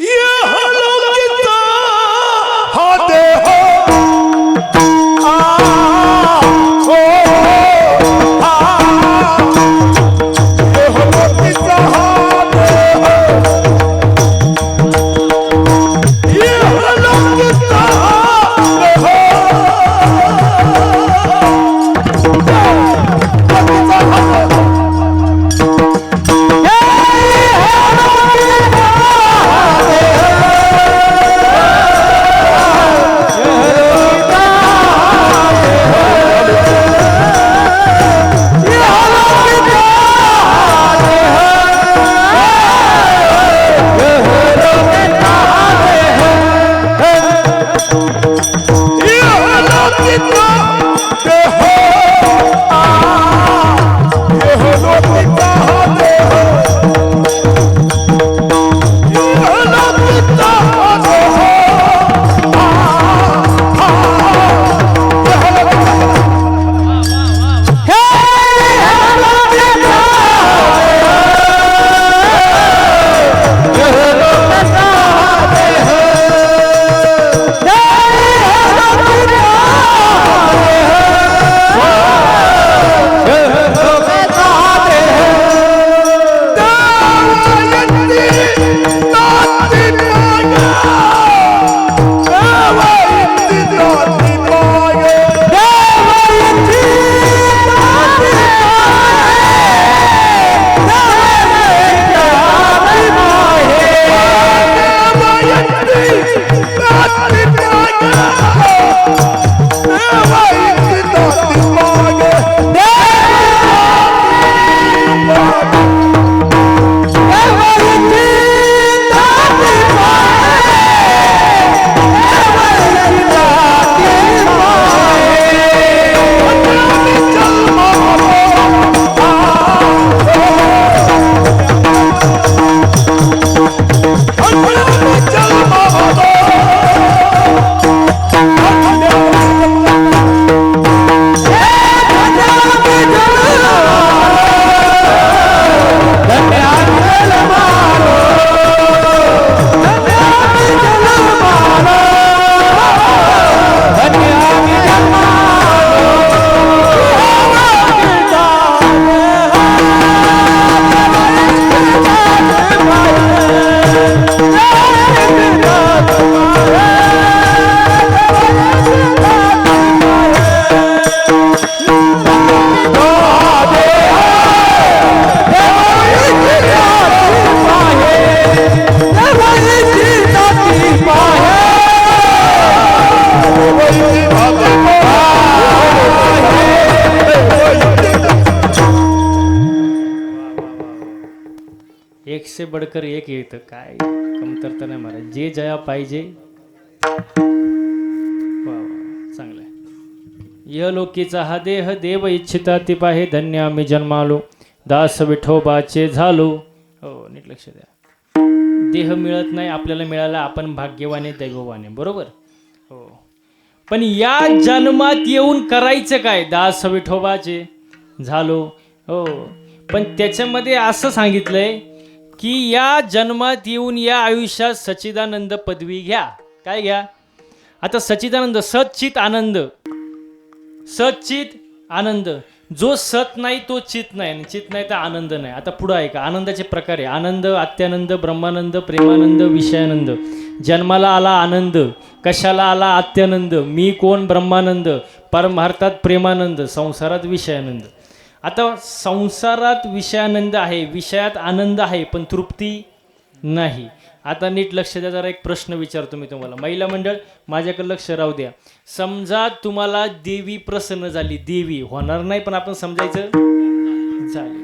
एक से बडकर एक येतं, काय कमतरता नाही महाराज. जे जया पाहिजे. वा वा, चांगलं आहे. य लोकीचा हा देह देव इच्छिता ती पाहे, धन्य आम्ही जन्मालो, दास विठोबाचे झालो. हो, नीट लक्ष द्या. देह मिळत नाही आपल्याला, मिळाला आपण भाग्यवाने दैववाने, बरोबर. हो, पण या जन्मात येऊन करायचं काय? दास विठोबाचे झालो. हो, पण त्याच्यामध्ये असं सांगितलंय की या जन्मात येऊन या आयुष्यात सच्चिदानंद पदवी घ्या. काय घ्या? आता सच्चिदानंद, सच्चित आनंद, सच्चित आनंद. जो सत नाही तो चित नाही, आणि चित नाही तर आनंद नाही. आता पुढं आहे का? आनंदाचे प्रकार आहे. आनंद, आत्यानंद, ब्रह्मानंद, प्रेमानंद, विषयानंद. जन्माला आला आनंद, कशाला आला आत्यानंद, मी कोण ब्रह्मानंद, परमार्थात प्रेमानंद, संसारात विषयानंद. आता संसारात विषयानंद आहे, विषयात आनंद आहे, पण तृप्ती नाही. आता नीट लक्ष द्या, जरा एक प्रश्न विचारतो मी तुम्हाला. महिला मंडळ माझ्याकडे लक्ष राहू द्या. समजा तुम्हाला देवी प्रसन्न झाली, देवी होणार नाही पण आपण समजायचं झाली,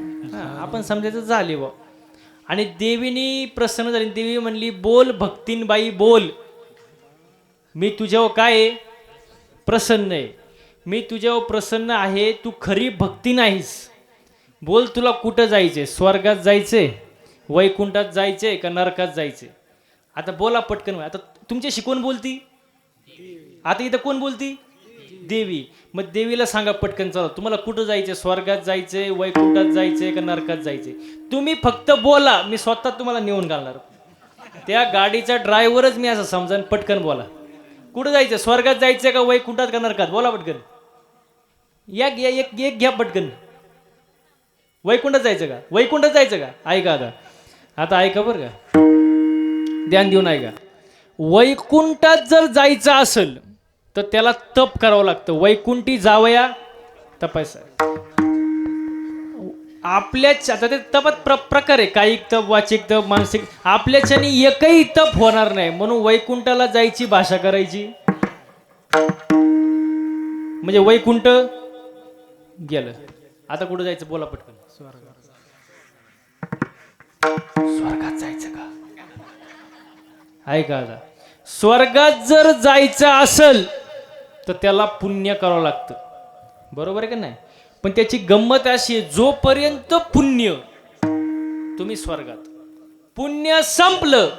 आपण समजायचं झाले व, आणि देवीनी प्रसन्न झाली. देवी म्हणली, बोल भक्तीनबाई बोल, मी तुझ्यावर काय आहे? प्रसन्न आहे. मी तुझ्यावर प्रसन्न आहे, तू खरी भक्ती नाहीस. बोल, तुला कुठं जायचे? स्वर्गात जायचे, वैकुंठात जायचे का नरकात जायचे? आता बोला पटकन. आता तुमच्याशी कोण बोलती? आता इथं कोण बोलती? देवी. मग देवीला सांगा पटकन, चला तुम्हाला कुठं जायचे? स्वर्गात जायचे, वैकुंठात जायचे का नरकात जायचे? तुम्ही फक्त बोला, मी स्वतः तुम्हाला नेऊन घालणार. त्या गाडीचा ड्रायव्हरच मी असं समजा, पटकन बोला. कुठं जायचं? स्वर्गात जायचं का वैकुंठात का नरकात? बोला पटकन. एक घ्या पटकन. वैकुंठात जायचं का? वैकुंठात जायचं का? ऐका आता ऐका बरं का, ध्यान देऊन ऐका. वैकुंठात जर जायचं असेल तर त्याला तप करावं लागतं. वैकुंठी जावया तपायचा. आपल्याच आता ते तपात प्रकार आहे, कायिक तप, वाचिक तप, मानसिक. आपल्याच्याने एकही तप होणार नाही, म्हणून वैकुंठाला जायची भाषा करायची. म्हणजे वैकुंठ गेलं. आता कुठं जायचं? बोला पटकन. स्वर्गात जायचं का? ऐका आता, स्वर्गात जर जायचं असेल तर त्याला पुण्य करावं लागतं, बरोबर आहे का नाही? पण त्याची गंमत अशी आहे, जोपर्यंत पुण्य, तुम्ही स्वर्गात, पुण्य संपलं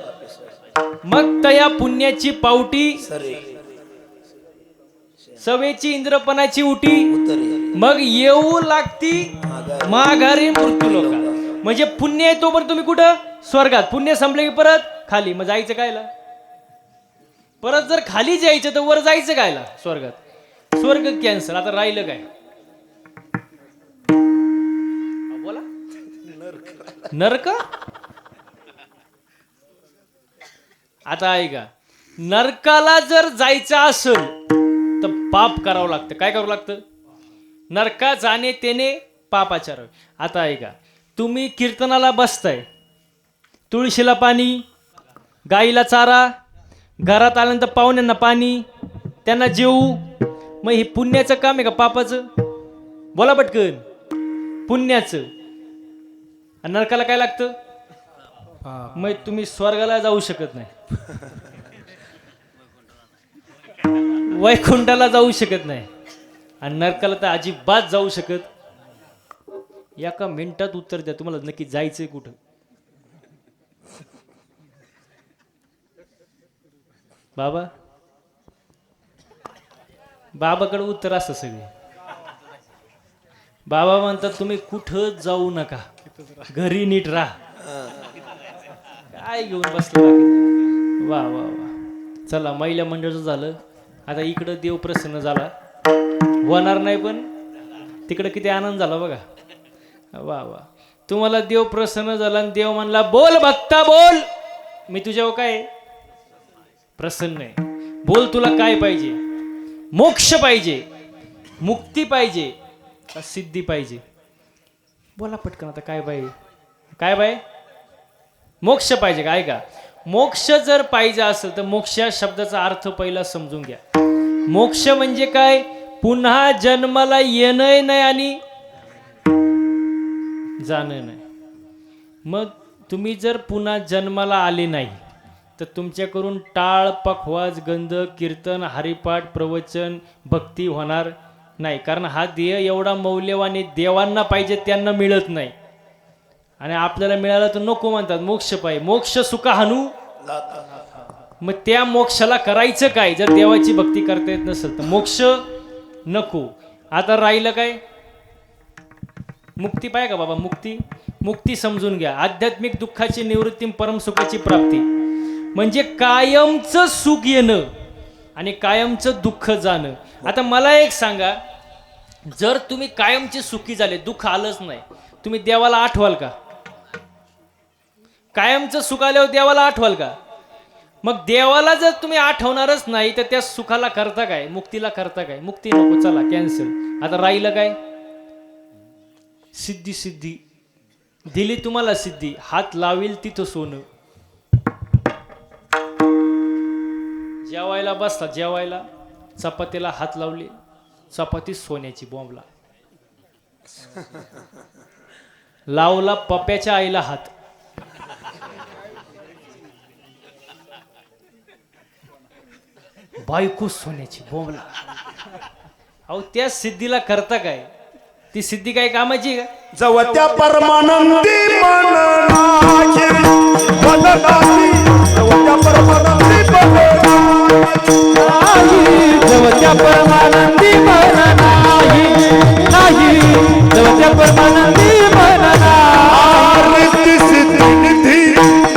मग त्या पुण्याची पावटी, सवेची इंद्रपणाची उटी, मग येऊ लागती माघारी मृत्यू लोका. म्हणजे पुण्य आहे तो पण तुम्ही कुठं? स्वर्गात. पुण्य संपले की परत खाली. मग जायचं कायला? परत जर खाली जायचं तर वर जायचं कायला? स्वर्गात. स्वर्ग कॅन्सर. आता राहिलं काय? बोला. नरक. आता ऐका, नरकाला जर जायचं असेल तर पाप करावं लागतं. काय करावं लागतं? नरका जाणे तेने पापाचार. आता ऐका, तुम्ही कीर्तनाला बसताय, तुळशीला पाणी, गाईला चारा, घरात आल्यानंतर पाहुण्यांना पाणी, त्यांना जेवू, मग हे पुण्याचं काम आहे का पापाचं? बोला पटकन. पुण्याचं. आणि नरकाला काय लागतं? मग तुम्ही स्वर्गाला जाऊ शकत नाही, वैकुंठाला जाऊ शकत नाही, आणि नरकाला तर अजिबात जाऊ शकत. एका मिनिटात उत्तर द्या, तुम्हाला नक्की जायचंय कुठं? बाबा, बाबाकडे उत्तर असतं सगळे. बाबा म्हणतात तुम्ही कुठं जाऊ नका, घरी नीट राहा. काय घेऊन बसलं? वा वा वा. चला, महिला मंडळाचं झालं. आता इकडं देव प्रसन्न झाला, होणार नाही पण तिकडं किती आनंद झाला बघा. वा वा. तुम्हाला देव प्रसन्न झाला आणि देव म्हणला, बोल भक्ता बोल, मी तुझ्यावर काय प्रसन्न आहे. बोल, तुला काय पाहिजे? मोक्ष पाहिजे, मुक्ती पाहिजे का सिद्धी पाहिजे? बोला पटकन. आता काय पाहिजे? काय पाहिजे? मोक्ष पाहिजे का? ऐका, मोक्ष जर पाहिजे असेल तर मोक्ष या शब्दाचा अर्थ पहिला समजून घ्या. मोक्ष म्हणजे काय? पुन्हा जन्माला येणं नाही आणि जाणं नाही. मग तुम्ही जर पुन्हा जन्माला आले नाही तर तुमच्याकडून टाळ पखवाज गंध कीर्तन हरिपाठ प्रवचन भक्ती होणार नाही. कारण हा देह एवढा मौल्यवान आहे, देवांना पाहिजे त्यांना मिळत नाही आणि आपल्याला मिळालं तर नको म्हणतात. मोक्ष पाहिजे, मोक्ष सुख हानू. मग त्या मोक्षाला करायचं काय जर देवाची भक्ती करता येत नसेल तर? मोक्ष नको. आता राहिलं काय? मुक्ती पाहिजे का बाबा? मुक्ती मुक्ती समजून घ्या. आध्यात्मिक दुःखाची निवृत्ती परमसुखाची प्राप्ती म्हणजे कायमचं सुख येणं आणि कायमचं दुःख जाणं. आता मला एक सांगा, जर तुम्ही कायमचे सुखी झाले, दुःख आलंच नाही, तुम्ही देवाला आठवाल का? कायमचं सुख आल्यावर देवाला आठवाल का? मग देवाला जर तुम्ही आठवणारच नाही तर त्या सुखाला करता काय? मुक्तीला करता काय? मुक्ती नको, चला कॅन्सल. आता राहिलं काय? सिद्धी. सिद्धी दिली तुम्हाला सिद्धी, हात लावील तिथं सोनं. जेवायला बसला, जेवायला चपातीला हात लावले, चपाती सोन्याची बॉम्बला. लावला पप्याच्या आईला हात, बायको सोन्याची बॉम्बला. अहो त्या सिद्धीला करता काय? ती सिद्धी काय कामाची का? जवत्या परमानंदी मननाची वदनाची, जवत्या परमानंदी मननाची, जवत्या परमानंदी मन नाही, जवत्या परमानंदी मन नाही. रिद्धी सिद्धी निधी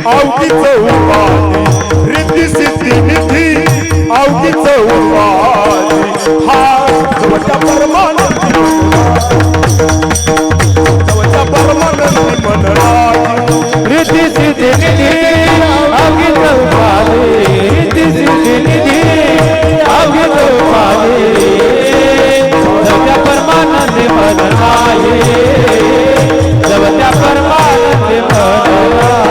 अवघीच उपाधी, रिद्धी सिद्धी निधी अवघीच उपाधी. हा जवत्या परमानंदी, जवत्या परमानंदी मननाची, रिद्धी सिद्धी निधी अवघीच उपाधी, रिद्धी सिद्धी निधी अवघीच उपाधी. जवत्या परमानंदी मन नाही, जवत्या परमानंदी मन नाही.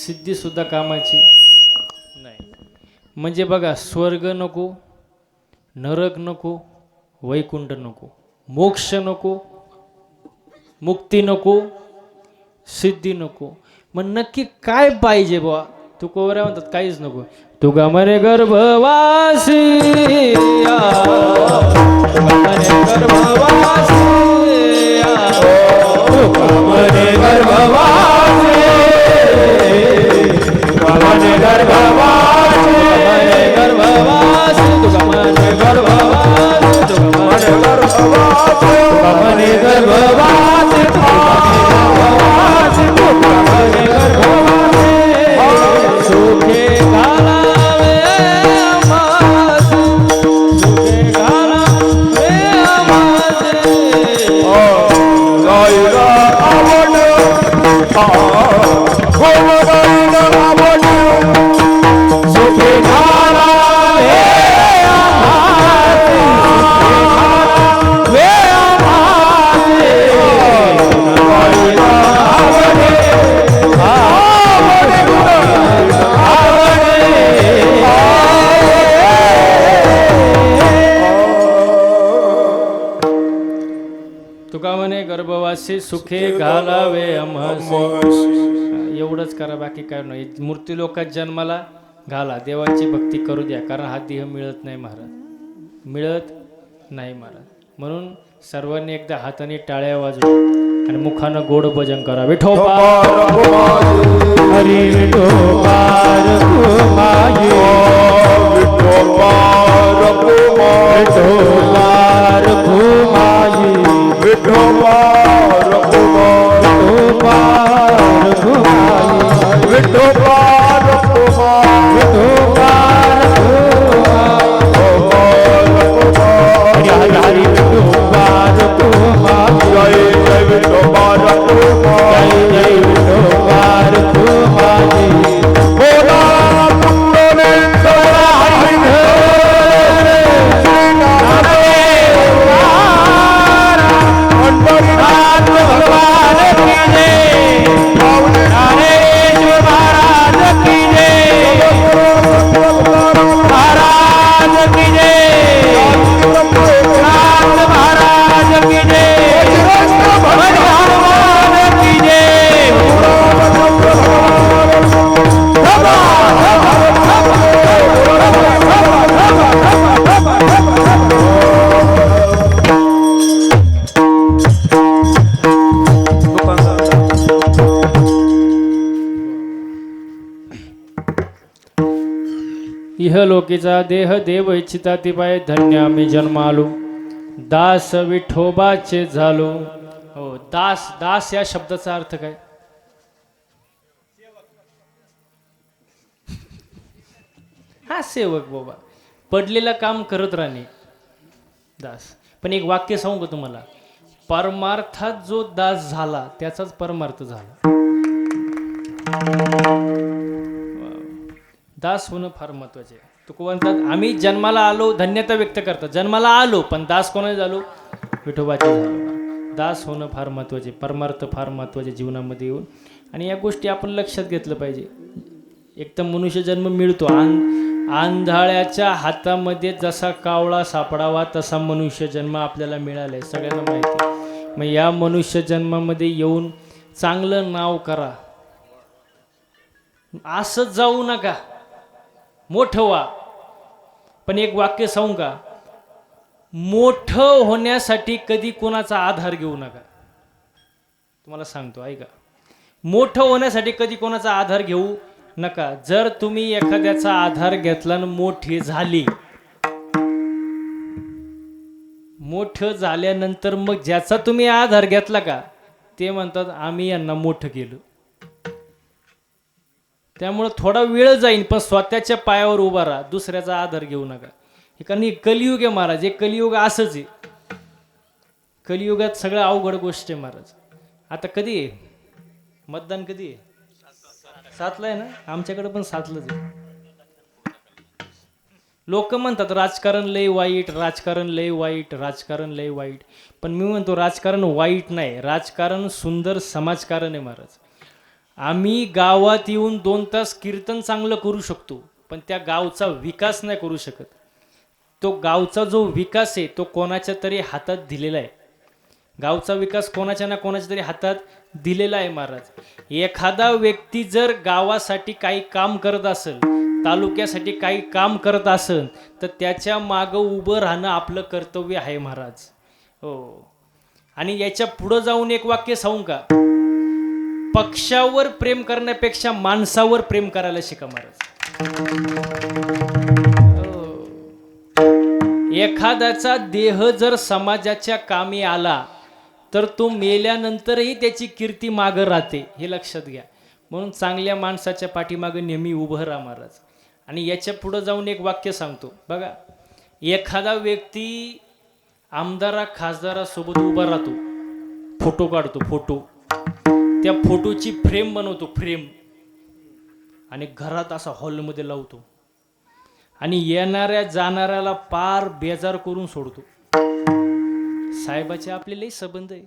सिद्धी सुद्धा कामाची नाही. म्हणजे बघा, स्वर्ग नको, नरक नको, वैकुंठ नको, मोक्ष नको, मुक्ती नको, सिद्धी नको. मग नक्की काय पाहिजे बुवा? तू कोवऱ्या म्हणतात काहीच नको. तुगा मरे गर्भवासी, तुगा मरे गर्भवासी, तुगा मरे गर्भवासी, तुगा मरे गर्भवासी, तुगा मरे गर्भवासी, तुगा मरे गर्भवासी, तुगा मरे गर्भवासी, तुगा मरे गर्भवासी. सुखे घालावे आम्हास, सुखे घालावे आम्हास. गायला आवड, गायला आवड, सुखे घालावे आम्हास, वे आम्हास. गायला आवड, तुका म्हणे गर्भवासी सुखे घालावे आम्हास. एवढंच करा, बाकी काय नाही. मूर्ती लोकात जन्माला घाला, देवाची भक्ती करू द्या, कारण हा देह मिळत नाही महाराज, मिळत नाही महाराज. म्हणून सर्वांनी एकदा हाताने टाळ्या वाजवा आणि मुखानं गोड भजन करा. विठोबा हरी विठोबा रघुमाई, विठोबा रघुमाई, विठोबा रघुमाई, विठोबा रघुमाई, विठोबा रघुमाई, विठोबा रघुमाई, विठोबा रघुमाई. हरी हरी विठोबा रघुमाई, जय जय विठोबा रघुमाई, जय जय विठोबा रघुमाई. बोला पुंडलिक इहलोकीचा देह देव इच्छिता ती पाय धन्य आम्ही जन्मालो दास विठोबाचे झालो. हो, दास दास या शब्दाचा अर्थ काय? हा, सेवक बाबा, पडलेलं काम करत राहणे दास. पण एक वाक्य सांगू का तुम्हाला, परमार्थात जो दास झाला त्याचाच परमार्थ झाला. दास होणं फार महत्वाचे आहे. तुका म्हणतात आम्ही जन्माला आलो, धन्यता व्यक्त करतात, जन्माला आलो पण दास कोणाचे झालो? विठोबाचे झालो. दास होणं फार महत्वाचे, परमार्थ फार महत्वाचे जीवनामध्ये येऊन. आणि या गोष्टी आपण लक्षात घेतलं पाहिजे. एक तर मनुष्य जन्म मिळतो, आंधळ्याच्या हातामध्ये जसा कावळा सापडावा तसा मनुष्य जन्म आपल्याला मिळालाय, सगळ्यांना माहिती आहे. मग या मनुष्य जन्मामध्ये येऊन चांगलं नाव करा, असं जाऊ नका, मोठं व्हा. पण एक वाक्य सांगू का, मोठं होण्यासाठी कधी कोणाचा आधार घेऊ नका. तुम्हाला सांगतो ऐका, मोठं होण्यासाठी कधी कोणाचा आधार घेऊ नका. जर तुम्ही एखाद्याचा आधार घेतला आणि मोठे झाले, मोठं झाल्यानंतर मग ज्याचा तुम्ही आधार घेतला का ते म्हणतात आम्ही यांना मोठं केलं. त्यामुळं थोडा वेळ जाईल पण स्वतःच्या पायावर उभा राहा, दुसऱ्याचा आधार घेऊ नका. हे कारण हे कलियुग आहे महाराज, हे कलियुग असंच आहे. कलियुगात सगळं अवघड गोष्ट आहे महाराज. आता कधी आहे मतदान? कधी आहे? 7ला आहे ना? आमच्याकडे पण 7लाच आहे. लोक म्हणतात राजकारण लय वाईट, राजकारण लय वाईट, राजकारण लय वाईट. पण मी म्हणतो राजकारण वाईट नाही, राजकारण सुंदर समाजकारण आहे महाराज. आम्ही गावात येऊन 2 तास कीर्तन चांगलं करू शकतो पण त्या गावचा विकास नाही करू शकत. तो गावचा जो विकास आहे तो कोणाच्या तरी हातात दिलेला आहे. गावचा विकास कोणाच्या ना कोणाच्या तरी हातात दिलेला आहे महाराज. एखादा व्यक्ती जर गावासाठी काही काम करत असेल, तालुक्यासाठी काही काम करत असेल तर त्याच्या मागं उभं राहणं आपलं कर्तव्य आहे महाराज. हो, आणि याच्या पुढं जाऊन एक वाक्य सांगू का, पक्षावर प्रेम करण्यापेक्षा माणसावर प्रेम करायला शिका महाराज. एखाद्याचा देह जर समाजाच्या कामी आला तर तो मेल्यानंतरही त्याची कीर्ती मागं राहते, हे लक्षात घ्या. म्हणून चांगल्या माणसाच्या पाठीमागं नेहमी उभं राहा महाराज. आणि याच्या पुढं जाऊन एक वाक्य सांगतो बघा, एखादा व्यक्ती आमदारा खासदारासोबत उभा राहतो, फोटो काढतो, फोटो, त्या फोटोची फ्रेम बनवतो, फ्रेम, आणि घरात असा हॉलमध्ये लावतो आणि येणाऱ्या जाणाऱ्याला पार बेजार करून सोडतो. साहेबाचे आपले संबंध आहे.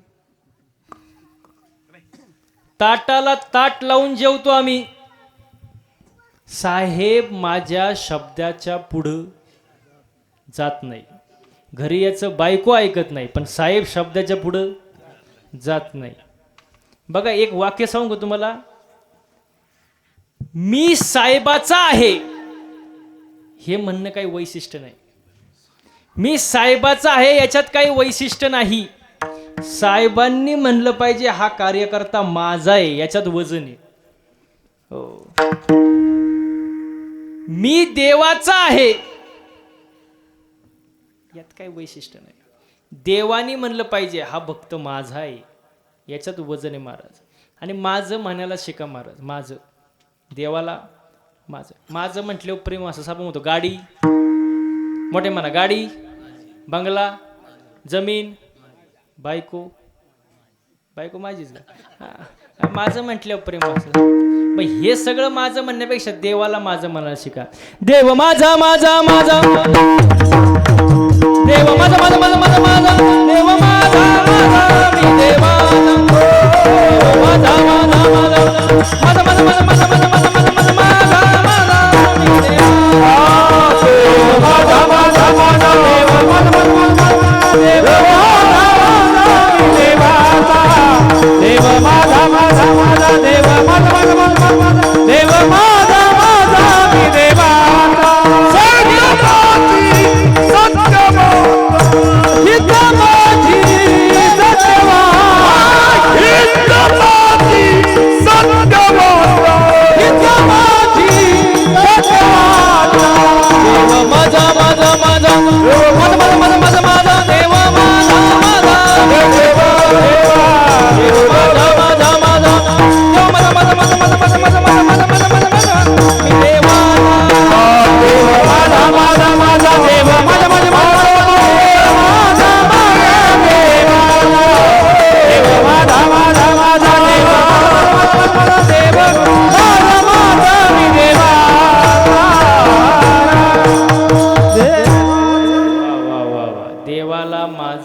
ताटाला ताट लावून जेवतो आम्ही, साहेब माझ्या शब्दाच्या पुढं जात नाही. घरी याचं बायको ऐकत नाही पण साहेब शब्दाच्या पुढं जात नाही. बघा एक वाक्य सांगू तुम्हाला, मी साहेबाचा आहे हे म्हणणं काही वैशिष्ट्य नाही. मी साहेबाचा आहे याच्यात काही वैशिष्ट्य नाही. साहेबांनी म्हणलं पाहिजे हा कार्यकर्ता माझा आहे, याच्यात वजन आहे. हो, मी देवाचा आहे यात काही वैशिष्ट्य नाही. देवानी म्हणलं पाहिजे हा भक्त माझा आहे, याच्यात वजन आहे महाराज. आणि माझं म्हणायला शिका महाराज. माझं देवाला माझं म्हटल्यावर प्रेम असं सापं होतं. गाडी मोठे म्हणा, गाडी, बंगला, जमीन, बायको माझीच का, माझं म्हटल्यावर प्रेम असं. मग हे सगळं माझं म्हणण्यापेक्षा देवाला माझं म्हणायला शिका. देव माझा माझा माझा, देव माझा माझा माझा माझा माझा, देव माझा माझा मी देवाचा, माझा माझा माझा माझा माझा माझा माझा माझा माझा माझा माझा माझा मी देवा, माझा माझा माझा देव माझा माझा माझा देव देव माझा माझा माझा देव माझा माझा माझा देव माझा माझा मी देवाचा, सत्यमूर्ती सत्यमूर्ती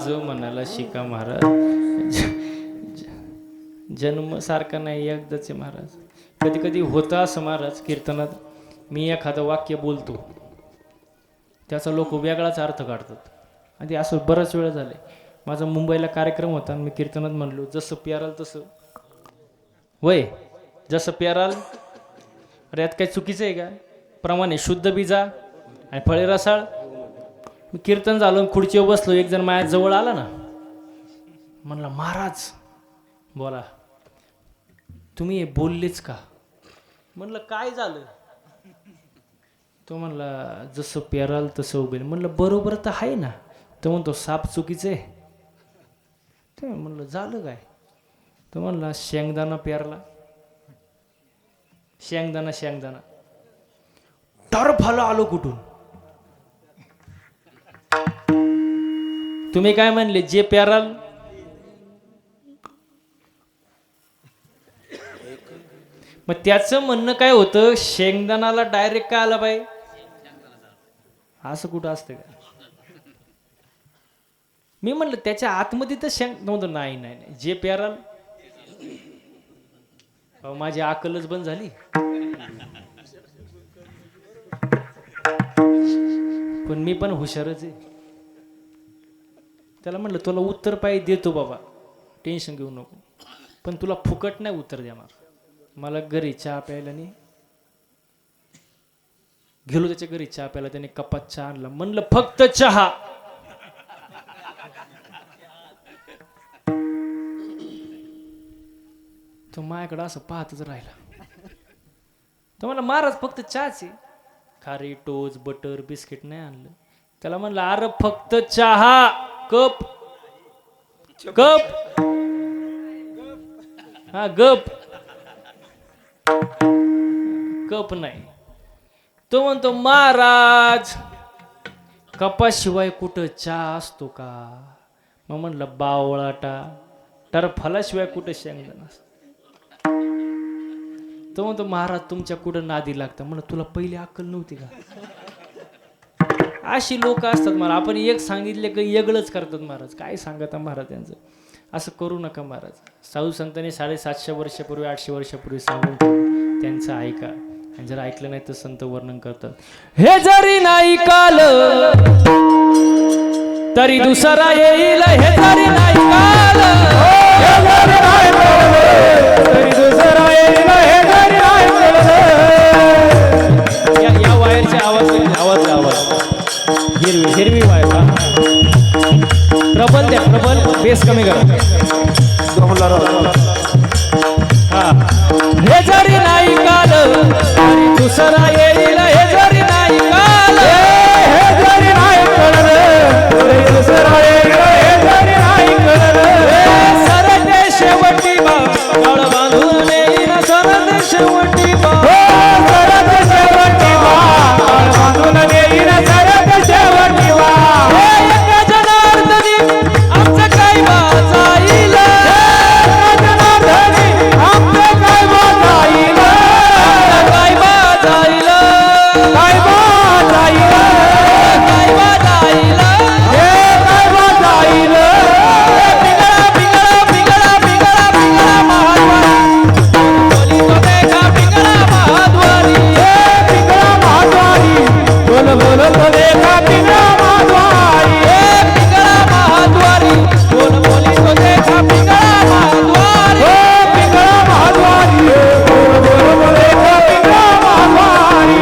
जो म्हणाला शिका महाराज. जन्म सारखा नाही, एकदाच आहे महाराज. कधी कधी होतं असं महाराज कीर्तनात, मी एखादं वाक्य बोलतो त्याचा लोक वेगळाच अर्थ काढतात. आणि ते असं बराच वेळ झाले. माझा मुंबईला कार्यक्रम होता आणि मी कीर्तनात म्हणलो जसं प्याराल तसं. वय जसं प्याराल, अरे यात काही चुकीचं आहे का? प्रमाणे शुद्ध बीजा आणि फळे रसाळ. मी कीर्तन झालो, खुर्चीवर बसलो, एक जण माझ्या जवळ आला ना, म्हणला महाराज बोला, तुम्ही हे बोललेच का? म्हणलं काय झालं? तो म्हणला जसं प्याराल तसं उभे. म्हणलं बरोबर तर आहे ना. तो म्हणतो साप चुकीचं आहे. ते म्हणलं झालं काय? तो म्हणला शेंगदाणा प्यारला. शेंगदाणा शेंगदाणा टरफाला आलो कुठून? तुम्ही काय म्हणले? जे प्याराल. मग त्याचं म्हणणं काय होतं? शेंगदाणाला डायरेक्ट काय आला पाहिजे? असं कुठं असतं का? मी म्हणलं त्याच्या आतमध्ये तर शेंग नव्हतं. नाही नाही नाही, जे प्याराल. माझी अकलच बंद झाली. पण मी पण हुशारच आहे. त्याला म्हणलं तुला उत्तर पाहिजे देतो बाबा, टेन्शन घेऊ नको, पण तुला फुकट नाही उत्तर देणार. मला घरी चहा प्यायला नाही. गेलो त्याच्या घरी चहा प्यायला, त्याने कपात चहा आणला. म्हणलं फक्त चहा. तो माझ्याकडे असं पाहतच राहिला. तो मला महाराज फक्त चहाच आहे, खारी टोच बटर बिस्किट नाही आणलं. त्याला म्हणलं अरे फक्त चहा, कप कप, हा गप, कप नाही. तो म्हणतो महाराज कपाशिवाय कुठं चहा असतो का? मग म्हणलं बावळाटा, टरफलाशिवाय कुठं शेंगदाणा असतो? तो म्हणतो महाराज तुमच्या कुठं नादी लागतं. म्हणलं तुला पहिली अक्कल नव्हती का? अशी लोक असतात महाराज. आपण एक सांगितले की वेगळंच करतात महाराज. काय सांगता महाराज त्यांचं? असं करू नका महाराज. साधू संतांनी 750 वर्षापूर्वी 800 वर्षापूर्वी सांगून ठेवलं, त्यांचं ऐका. आणि जर ऐकलं नाही तर संत वर्णन करतात. हे जरी नाही काल तरी दुसरा येईल. हे जरी नाही काल तरी दुसरा येईल. हे जरी नाही या वायरचे आवाज आवाज हिरवी हिरवी वायर. प्रबल द्या, प्रबल. बेस कमी करा. हा. हे जरी नाही काल तरी दुसरा येईल. हे जरी नाही काल, हे जरी नाही कळलं तरी दुसरा येईल. हे जरी नाही कळलं सरते शेवटी बा काळ बांधून येईल. सरते शेवटी बा, सरते शेवटी बा काळ बांधून येईल. सरते शेवटी बा एका जनार्दनी आमचं काय बा जाईल. आमचं काय बा जाईल. काय बा जाईल. काय बा जाईल. काय बा जाईल. हे काय बा जाईल. पिंगळा पिंगळा पिंगळा पिंगळा पिंगळा महाद्वारी बोली तो देखा. पिंगळा महाद्वारी, हे पिंगळा महाद्वारी बोल बोल तो देखा. पिंगळा महाद्वारी, हे पिंगळा महाद्वारी बोल बोली तो देखा. पिंगळा महाद्वारी, हे पिंगळा महाद्वारी बोल बोल तो देखा. पिंगळा महाद्वारी.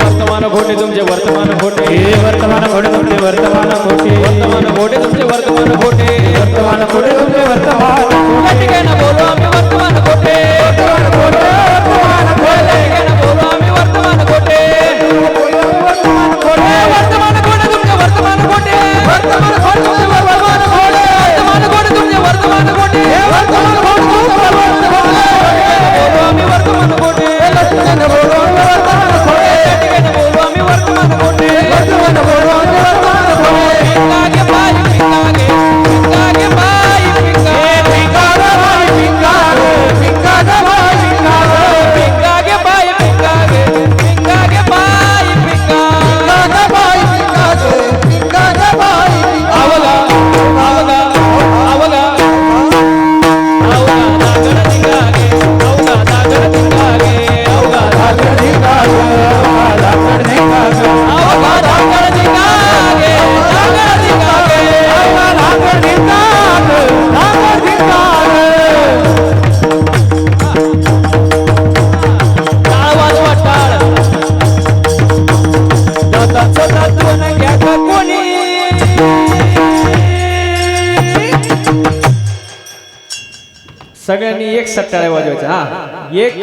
वर्तमान घोटे तुमचे वर्तमान घोटे. वर्तमान घोटे तुमचे वर्तमान घोटे. वर्तमान घोटे तुमचे वर्तमान घोटे. वर्तमान घोटे तुमचे वर्तमान घोटे. ठीक आहे ना बोलो आम्ही वर्तमान घोटे. वर्तमान घोटे. वर्तमान घोटे. ठीक आहे ना बोलो आम्ही वर्तमान घोटे. वर्तमान घोटे. वर्तमान घोटे तुमचे वर्तमान घोटे. वर्तमान घोटे तुमचे वर्तमान घोटे. वर्तमान घोटे तुमचे वर्तमान घोटे. वर्तमान घोटे तुमचे वर्तमान घोटे. बोलो आम्ही वर्तमान घोटे. बोलो आम्ही वर्तमान घोटे. ठीक आहे ना बोलो आम्ही वर्तमान घोटे. वर्तमान बोलो आम्ही वर्तमान घोटे. पिंगागे बाई पिंगागे, पिंगागे बाई पिंगागे. घ्या ग कोणी सगळ्यांनी एक साथ टाळ्या वाजवायच्या हा एक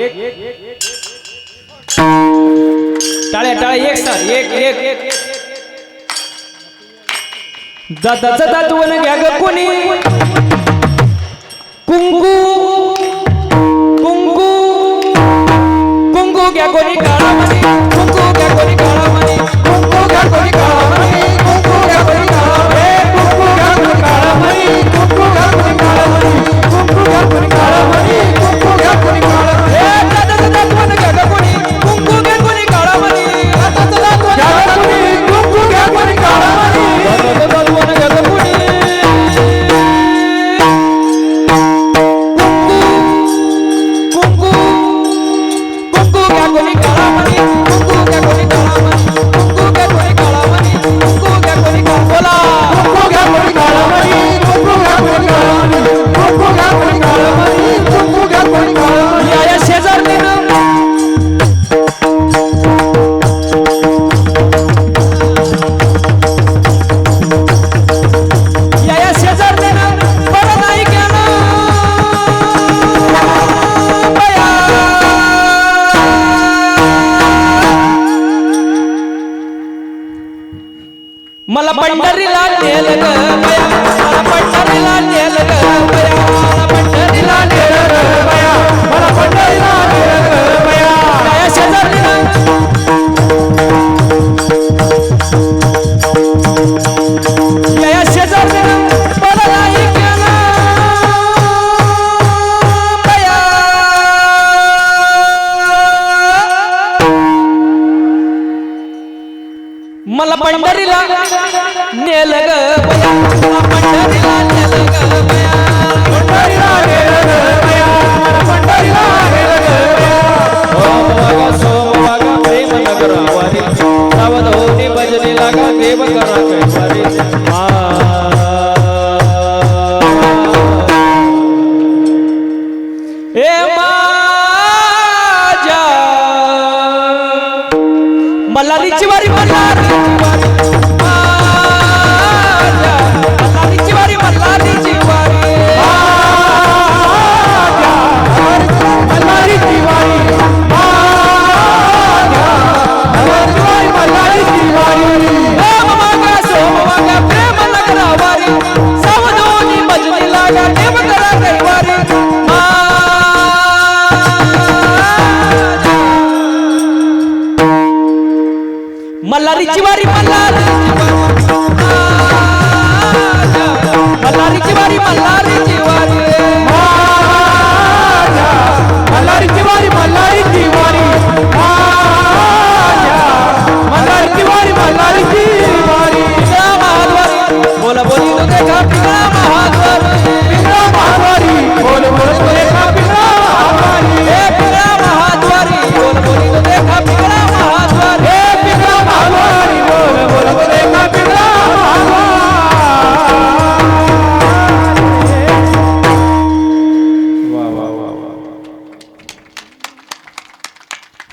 टाळ्या टाळ्या एक साथ एक एक जाता जाता तुवन घ्या ग कोणी कुंकू कुंकू कुंकू घ्या कोणी काळामध्ये कुंकू घ्या कोणी काळामध्ये कुंकू घ्या कोणी काळामध्ये कुंकू घ्या कोणी काळामध्ये कुंकू घ्या कोणी काळामध्ये कुंकू घ्या कोणी काळामध्ये कुंकू घ्या कोणी काळामध्ये कुंकू घ्या कोणी काळामध्ये दादा दादा तुवन घ्या ग कोणी कुंकू घ्या कोणी काळामध्ये दादा दादा तुवन घ्या ग कोणी कुंकू घ्या कोणी काळामध्ये दादा दादा तुवन घ्या ग कोणी कुंकू कुंकू घ्या कोणी काळामध्ये कुंकू घ्या कोणी काळामध्ये कुंकू घ्या कोणी काळामध्ये कुंकू घ्या कोणी बोला कुंकू घ्या कोणी काळामध्ये कुंकू घ्या कोणी काळामध्ये कुंकू घ्या कोणी काळामध्ये कुंकू घ्या कोणी काळामध्ये या शेजारनीनं या शेजारनीनं बरं नाही केलं बया मला पंढरीला नेलं ग बया मला पंढरीला नेलं ग बया मला पंढरीला नेलं ग बया मला पंढरीला नेलं ग बया या शेजारीला या शेजारीला बरं नाही केलं बया मला पंढरीला नेलं ग बया मला पंढरीला नेलं ग बया पंढरीला नेलं ग बया मला पंढरीला नेलं ग बया ओम वागा सोम वागा प्रेम नगरा वारी सावध होती भजनी लागा देव करा कैवारी ए माझ्या मल्हारीची वारी मल्हारीची वारी माझ्या मल्हारीची वारी मल्हारीची वारी माझ्या मल्हारीची वारी माझ्या मल्हारीची वारी ओम वागा सोम वागा प्रेम नगरा वारी सावधोनी भजनी लागा देव करा कैवारी मल्हारीची वारी मल्हारीची वारी मल्हारीची वारी मल्हारीची वारी मल्हारीची वारी मल्हारीची वारी मल्हारीची वारी महाद्वारी बोल बोली तो देखा पिंगळा महाद्वारी बोल बोली तो देखा पिंगळा महाद्वारी हे पिंगळा महाद्वारी बोल बोली तो देखा पिंगळा महाद्वारी हे पिंगळा महाद्वारी बोल बोली तो देखा पिंगळा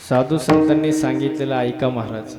साधू संतांनी सांगितलेलं ऐका महाराज.